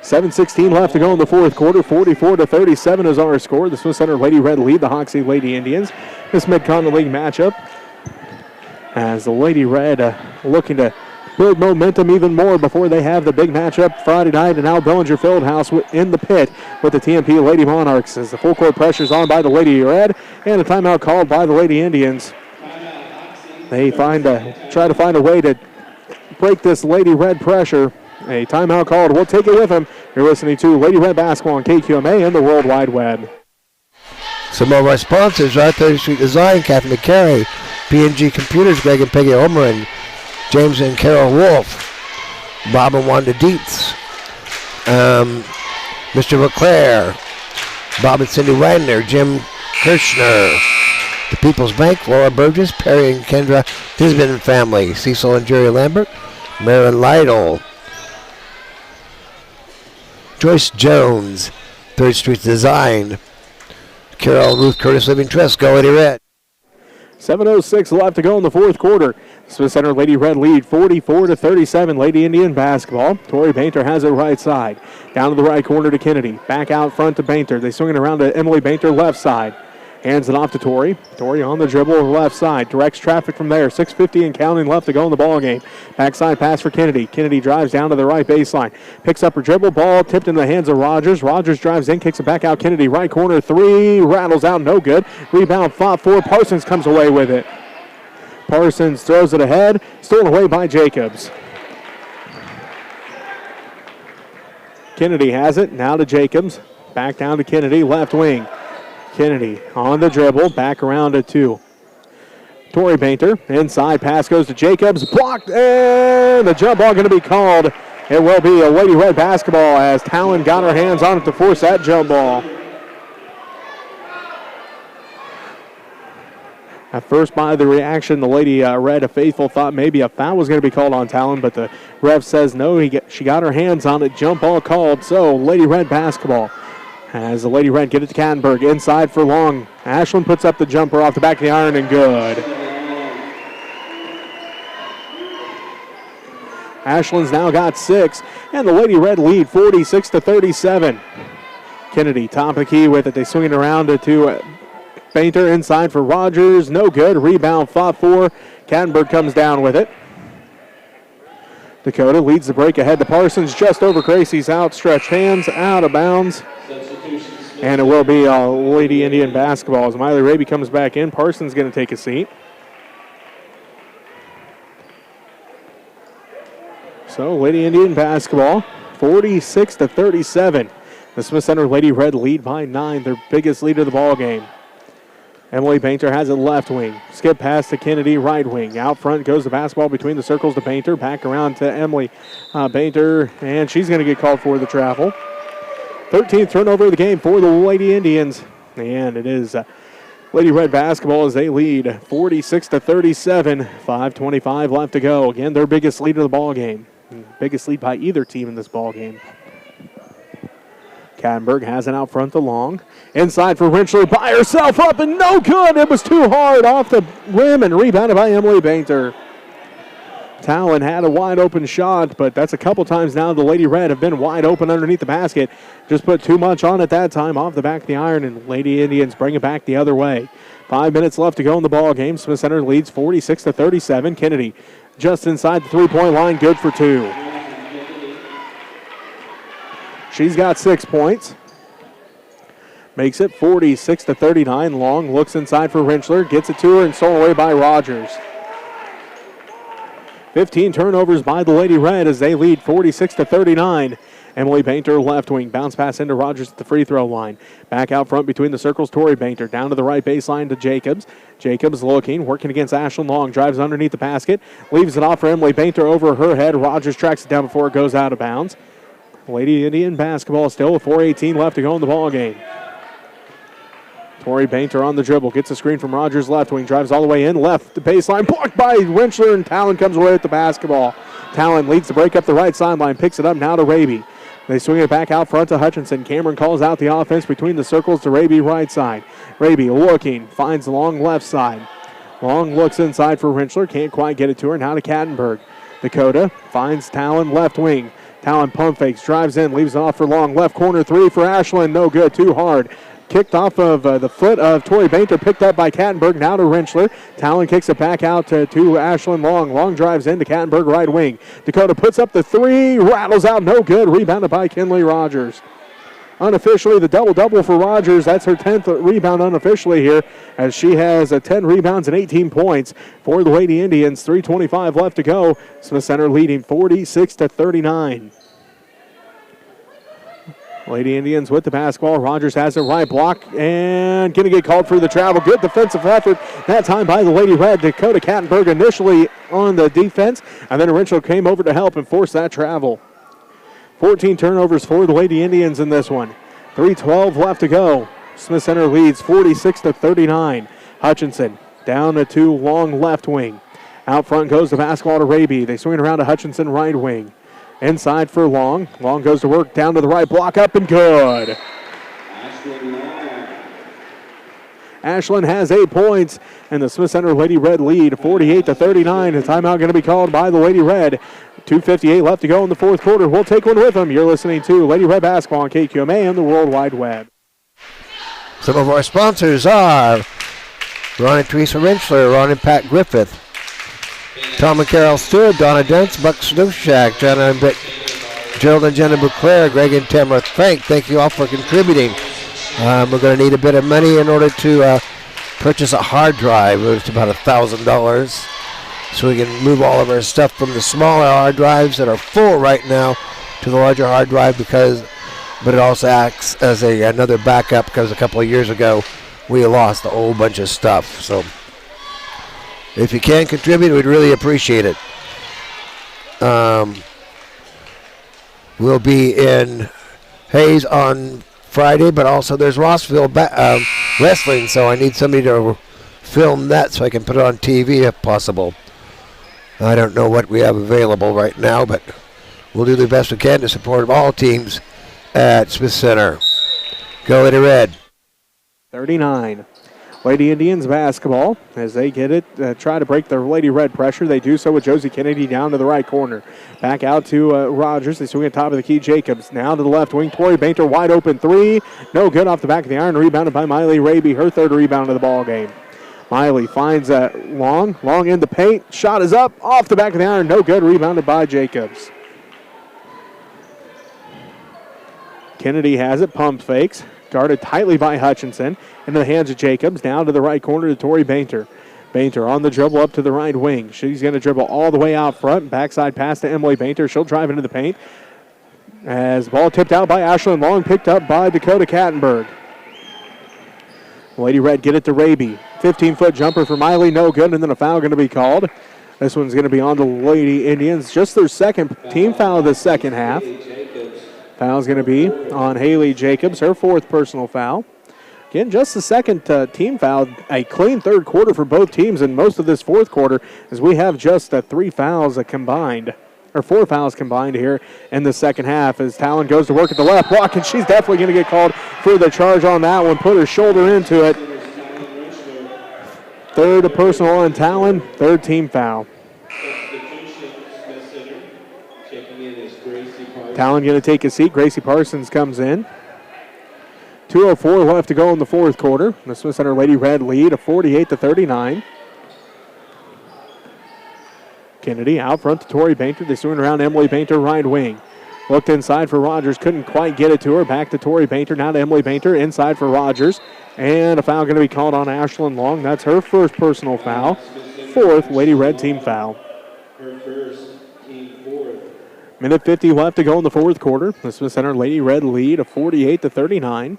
7:16 left to go in the fourth quarter. 44-37 is our score. The Smith Center Lady Red lead the Hoxie Lady Indians. This Mid-Continent League matchup. As the Lady Red looking to build momentum even more before they have the big matchup Friday night in Al Bellinger Fieldhouse in the pit with the TMP Lady Monarchs. As the full court pressure's on by the Lady Red and a timeout called by the Lady Indians. They try to find a way to break this Lady Red pressure. A timeout called. We'll take it with them. You're listening to Lady Red Basketball on KQMA and the World Wide Web. So Some of our sponsors are 30th Street Design, Kathy McCary, P&G Computers, Greg and Peggy Omerin, James and Carol Wolf, Bob and Wanda Dietz, Mr. LeClaire, Bob and Cindy Wagner, Jim Kirshner, the People's Bank, Laura Burgess, Perry and Kendra Tisbin and family, Cecil and Jerry Lambert, Marilyn Lytle, Joyce Jones, 3rd Street Design, Carol Ruth Curtis Living Trust. Go Lady Red. 7:06 left to go in the fourth quarter. Smith Center Lady Red lead 44-37. Lady Indian basketball. Tori Bainter has it right side. Down to the right corner to Kennedy. Back out front to Bainter. They swing it around to Emily Bainter left side. Hands it off to Tori. Tori on the dribble left side. Directs traffic from there. 6:50 and counting left to go in the ball game. Backside pass for Kennedy. Kennedy drives down to the right baseline. Picks up her dribble. Ball tipped in the hands of Rogers. Rogers drives in, kicks it back out. Kennedy right corner. 3. Rattles out. No good. Rebound fought for. Parsons comes away with it. Parsons throws it ahead. Stolen away by Jacobs. Kennedy has it. Now to Jacobs. Back down to Kennedy. Left wing. Kennedy on the dribble, back around to 2. Tori Bainter, inside pass goes to Jacobs, blocked, and the jump ball going to be called. It will be a Lady Red basketball as Talon got her hands on it to force that jump ball. At first, by the reaction, the Lady Red faithful thought maybe a foul was going to be called on Talon, but the ref says no, she got her hands on it, jump ball called, so Lady Red basketball. As the Lady Red get it to Kattenberg, inside for Long. Ashland puts up the jumper off the back of the iron and good. Ashland's now got 6, and the Lady Red lead 46-37. Kennedy, top of the key with it. They swing it around to Bainter, inside for Rogers. No good. Rebound fought for. Kattenberg comes down with it. Dakota leads the break ahead to Parsons, just over Gracie's outstretched hands, out of bounds. And it will be a Lady Indian basketball as Miley Raby comes back in. Parsons going to take a seat. So Lady Indian basketball, 46-37. The Smith Center Lady Red lead by 9, their biggest lead of the ball game. Emily Bainter has it left wing. Skip pass to Kennedy, right wing. Out front goes the basketball between the circles to Bainter. Back around to Emily Bainter, and she's going to get called for the travel. 13th turnover of the game for the Lady Indians. And it is Lady Red basketball as they lead 46-37. 5:25 left to go. Again, their biggest lead of the ball game. Biggest lead by either team in this ball game. Kattenberg has it out front to Long. Inside for Rentschler by herself up and no good. It was too hard off the rim and rebounded by Emily Bainter. Talon had a wide open shot, but that's a couple times now the Lady Red have been wide open underneath the basket. Just put too much on it that time off the back of the iron, and Lady Indians bring it back the other way. 5 minutes left to go in the ball game. Smith Center leads 46-37. Kennedy just inside the three-point line, good for 2. She's got 6 points. Makes it 46-39. Long looks inside for Rentschler, gets it to her and stolen away by Rogers. 15 turnovers by the Lady Red as they lead 46-39. Emily Bainter left wing. Bounce pass into Rogers at the free throw line. Back out front between the circles, Tori Bainter. Down to the right baseline to Jacobs. Jacobs looking, working against Ashlyn Long. Drives underneath the basket. Leaves it off for Emily Bainter over her head. Rogers tracks it down before it goes out of bounds. Lady Indian basketball still with 4:18 left to go in the ball game. Tori Bainter on the dribble. Gets a screen from Rogers left wing. Drives all the way in. Left the baseline. Blocked by Rentschler, and Talon comes away with the basketball. Talon leads the break up the right sideline. Picks it up now to Raby. They swing it back out front to Hutchinson. Cameron calls out the offense between the circles to Raby right side. Raby looking. Finds Long left side. Long looks inside for Rentschler. Can't quite get it to her. Now to Kattenberg. Dakota finds Talon left wing. Talon pump fakes. Drives in. Leaves it off for Long. Left corner 3 for Ashland. No good. Too hard. Kicked off of the foot of Tori Bainter, picked up by Kattenberg, now to Rentschler. Talon kicks it back out to Ashlyn Long. Long drives into Kattenberg, right wing. Dakota puts up the 3, rattles out, no good. Rebounded by Kinley Rogers. Unofficially, the double-double for Rogers. That's her 10th rebound unofficially here, as she has 10 rebounds and 18 points for the Lady Indians. 3:25 left to go. Smith Center leading 46-39. Lady Indians with the basketball. Rogers has it right block and going to get called for the travel. Good defensive effort that time by the Lady Red. Dakota Kattenberg initially on the defense, and then Renshaw came over to help and force that travel. 14 turnovers for the Lady Indians in this one. 3:12 left to go. Smith Center leads 46-39. Hutchinson down to Long left wing. Out front goes the basketball to Raby. They swing it around to Hutchinson right wing. Inside for Long. Long goes to work down to the right block, up and good. Ashland has 8 points, and the Smith Center Lady Red lead 48-39. A timeout going to be called by the Lady Red. 2:58 left to go in the fourth quarter. We'll take one with them. You're listening to Lady Red Basketball on KQMA and the World Wide Web. Some of our sponsors are Ron and Teresa Rentschler, Ron and Pat Griffith, Tom and Carol Stewart, Donna Dents, Buck Snowshack, Gerald and Jenna Bouclair, Greg and Tamara Frank. Thank you all for contributing. We're going to need a bit of money in order to purchase a hard drive. It's about $1,000. So we can move all of our stuff from the smaller hard drives that are full right now to the larger hard drive, but it also acts as another backup because a couple of years ago we lost a whole bunch of stuff. So if you can contribute, we'd really appreciate it. We'll be in Hayes on Friday, but also there's Rossville wrestling, so I need somebody to film that so I can put it on TV if possible. I don't know what we have available right now, but we'll do the best we can to support all teams at Smith Center. Go Lady Red. 39. Lady Indians basketball as they get it, try to break the Lady Red pressure. They do so with Josie Kennedy down to the right corner. Back out to Rogers. They swing at top of the key. Jacobs now to the left wing. Tori Bainter wide open three. No good off the back of the iron. Rebounded by Miley Raby. Her third rebound of the ball game. Miley finds Long. Long in the paint. Shot is up off the back of the iron. No good. Rebounded by Jacobs. Kennedy has it. Pump fakes. Guarded tightly by Hutchinson. Into the hands of Jacobs. Down to the right corner to Tori Bainter. Bainter on the dribble up to the right wing. She's going to dribble all the way out front. Backside pass to Emily Bainter. She'll drive into the paint. As ball tipped out by Ashlyn Long. Picked up by Dakota Kattenberg. Lady Red get it to Raby. 15-foot jumper for Miley. No good. And then a foul going to be called. This one's going to be on the Lady Indians. Just their second team foul of the second half. Foul's going to be on Haley Jacobs, her fourth personal foul. Again, just the second team foul. A clean third quarter for both teams in most of this fourth quarter, as we have just 3 fouls combined, or 4 fouls combined here in the second half, as Talon goes to work at the left block, and she's definitely going to get called for the charge on that one. Put her shoulder into it. Third personal on Talon, third team foul. Talon going to take a seat. Gracie Parsons comes in. 2:04 left to go in the fourth quarter. The Smith Center Lady Red lead of 48-39. Kennedy out front to Tori Bainter. They swing around Emily Bainter right wing. Looked inside for Rogers. Couldn't quite get it to her. Back to Tori Bainter. Now to Emily Bainter. Inside for Rogers. And a foul going to be called on Ashlyn Long. That's her first personal foul. Fourth Lady Red team foul. Her first, team fourth. Minute 50 left to go in the fourth quarter. The Smith Center Lady Red lead of 48-39.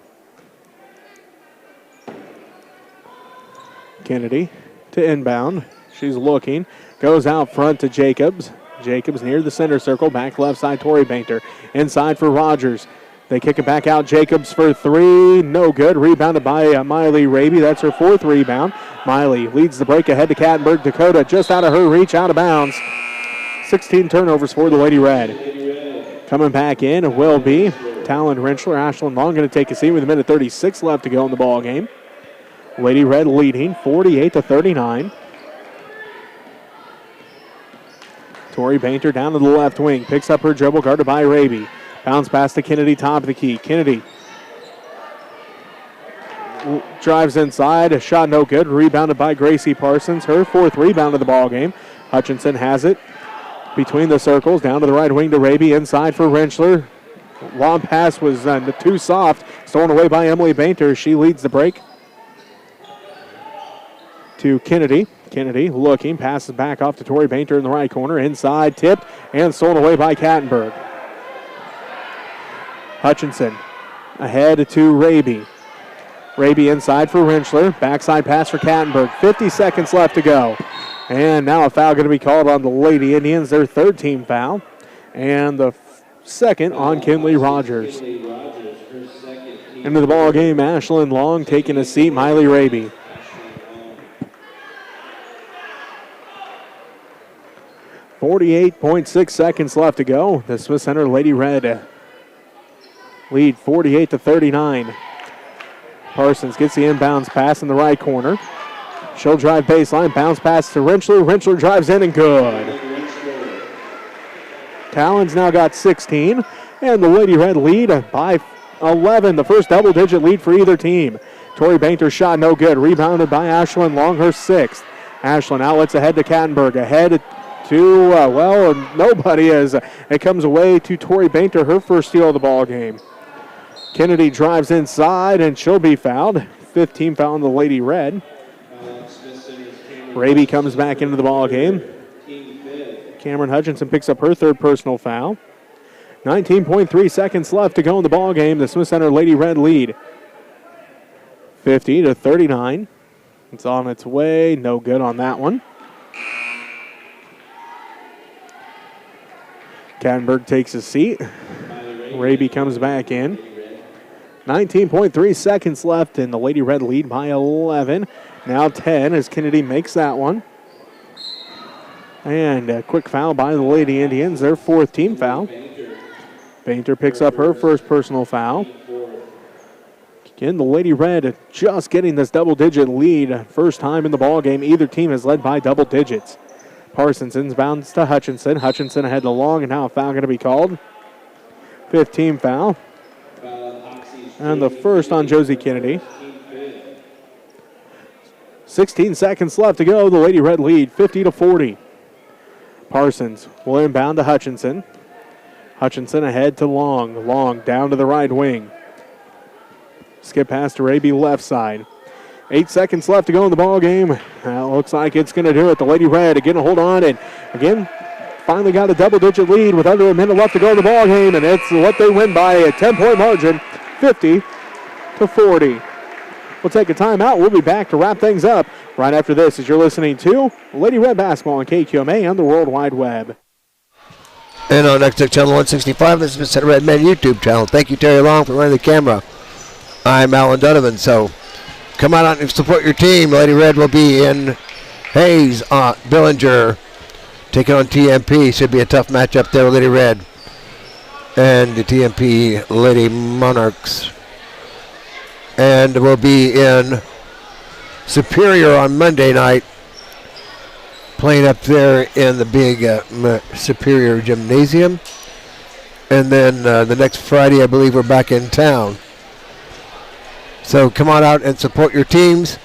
Kennedy to inbound. She's looking. Goes out front to Jacobs. Jacobs near the center circle. Back left side, Tori Bainter. Inside for Rogers. They kick it back out. Jacobs for three. No good. Rebounded by Miley Raby. That's her fourth rebound. Miley leads the break ahead to Kattenberg. Dakota just out of her reach, out of bounds. 16 turnovers for the Lady Red. Coming back in will be Talon Rentschler. Ashlyn Long going to take a seat with a minute 36 left to go in the ball game. Lady Red leading 48-39. Tori Bainter down to the left wing. Picks up her dribble, guarded by Raby. Bounce pass to Kennedy, top of the key. Kennedy drives inside. A shot no good. Rebounded by Gracie Parsons. Her fourth rebound of the ball game. Hutchinson has it between the circles. Down to the right wing to Raby. Inside for Rentschler. Long pass was too soft. Stolen away by Emily Bainter. She leads the break to Kennedy. Kennedy looking. Passes back off to Tori Bainter in the right corner. Inside, tipped, and stolen away by Kattenberg. Hutchinson ahead to Raby. Raby inside for Rentschler. Backside pass for Kattenberg. 50 seconds left to go. And now a foul going to be called on the Lady Indians, their third team foul. And the second on Kinley Rogers. Into the ball game, Ashlyn Long taking a seat, Miley Raby. .6 seconds left to go. The Smith Center Lady Red lead 48-39. Parsons gets the inbounds pass in the right corner. She'll drive baseline, bounce pass to Rentschler. Rentschler drives in and good. Talon's now got 16, and the Lady Red lead by 11, the first double-digit lead for either team. Tori Bainter's shot no good, rebounded by Ashlyn Long, her sixth. Ashlyn outlets ahead to Kattenberg, ahead to, nobody as it comes away to Tori Bainter, her first steal of the ball game. Kennedy drives inside, and she'll be fouled. 15 foul on the Lady Red. Raby comes back into the ball game. Cameron Hutchinson picks up her third personal foul. 19.3 seconds left to go in the ball game. The Smith Center Lady Red lead 50-39. It's on its way. No good on that one. Kattenberg takes a seat. Raby comes back in. 19.3 seconds left, and the Lady Red lead by 11. Now 10 as Kennedy makes that one. And a quick foul by the Lady Indians, their fourth team foul. Bainter picks up her first personal foul. Again, the Lady Red just getting this double-digit lead. First time in the ball game either team has led by double digits. Parsons inbounds to Hutchinson. Hutchinson ahead to Long, and now a foul going to be called. 15 foul. And the first on Josie Kennedy. 16 seconds left to go. The Lady Red lead 50-40. Parsons will inbound to Hutchinson. Hutchinson ahead to Long. Long down to the right wing. Skip pass to Raby left side. 8 seconds left to go in the ball game. Looks like it's going to do it. The Lady Red again hold on, and again finally got a double-digit lead with under a minute left to go in the ball game, and it's what they win by a 10-point margin, 50-40. We'll take a timeout. We'll be back to wrap things up right after this as you're listening to Lady Red Basketball on KQMA and the World Wide Web. And on next channel 165, this is the Red Men YouTube channel. Thank you, Terry Long, for running the camera. I'm Alan Donovan, so come on out and support your team. Lady Red will be in Hayes, Billinger, taking on TMP. Should be a tough matchup there with Lady Red and the TMP Lady Monarchs. And we'll be in Superior on Monday night, playing up there in the big Superior Gymnasium. And then the next Friday, I believe, we're back in town. So come on out and support your teams.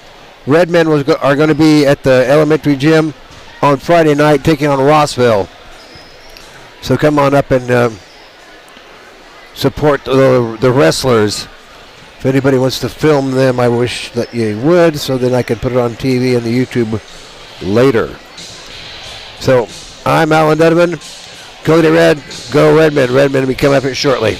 Redmen are going to be at the elementary gym on Friday night, taking on Rossville. So come on up and support the wrestlers. If anybody wants to film them, I wish that you would, so then I can put it on TV and the YouTube later. So I'm Alan Donovan. Go to Red, go Redmen. Redmen will be coming up here shortly.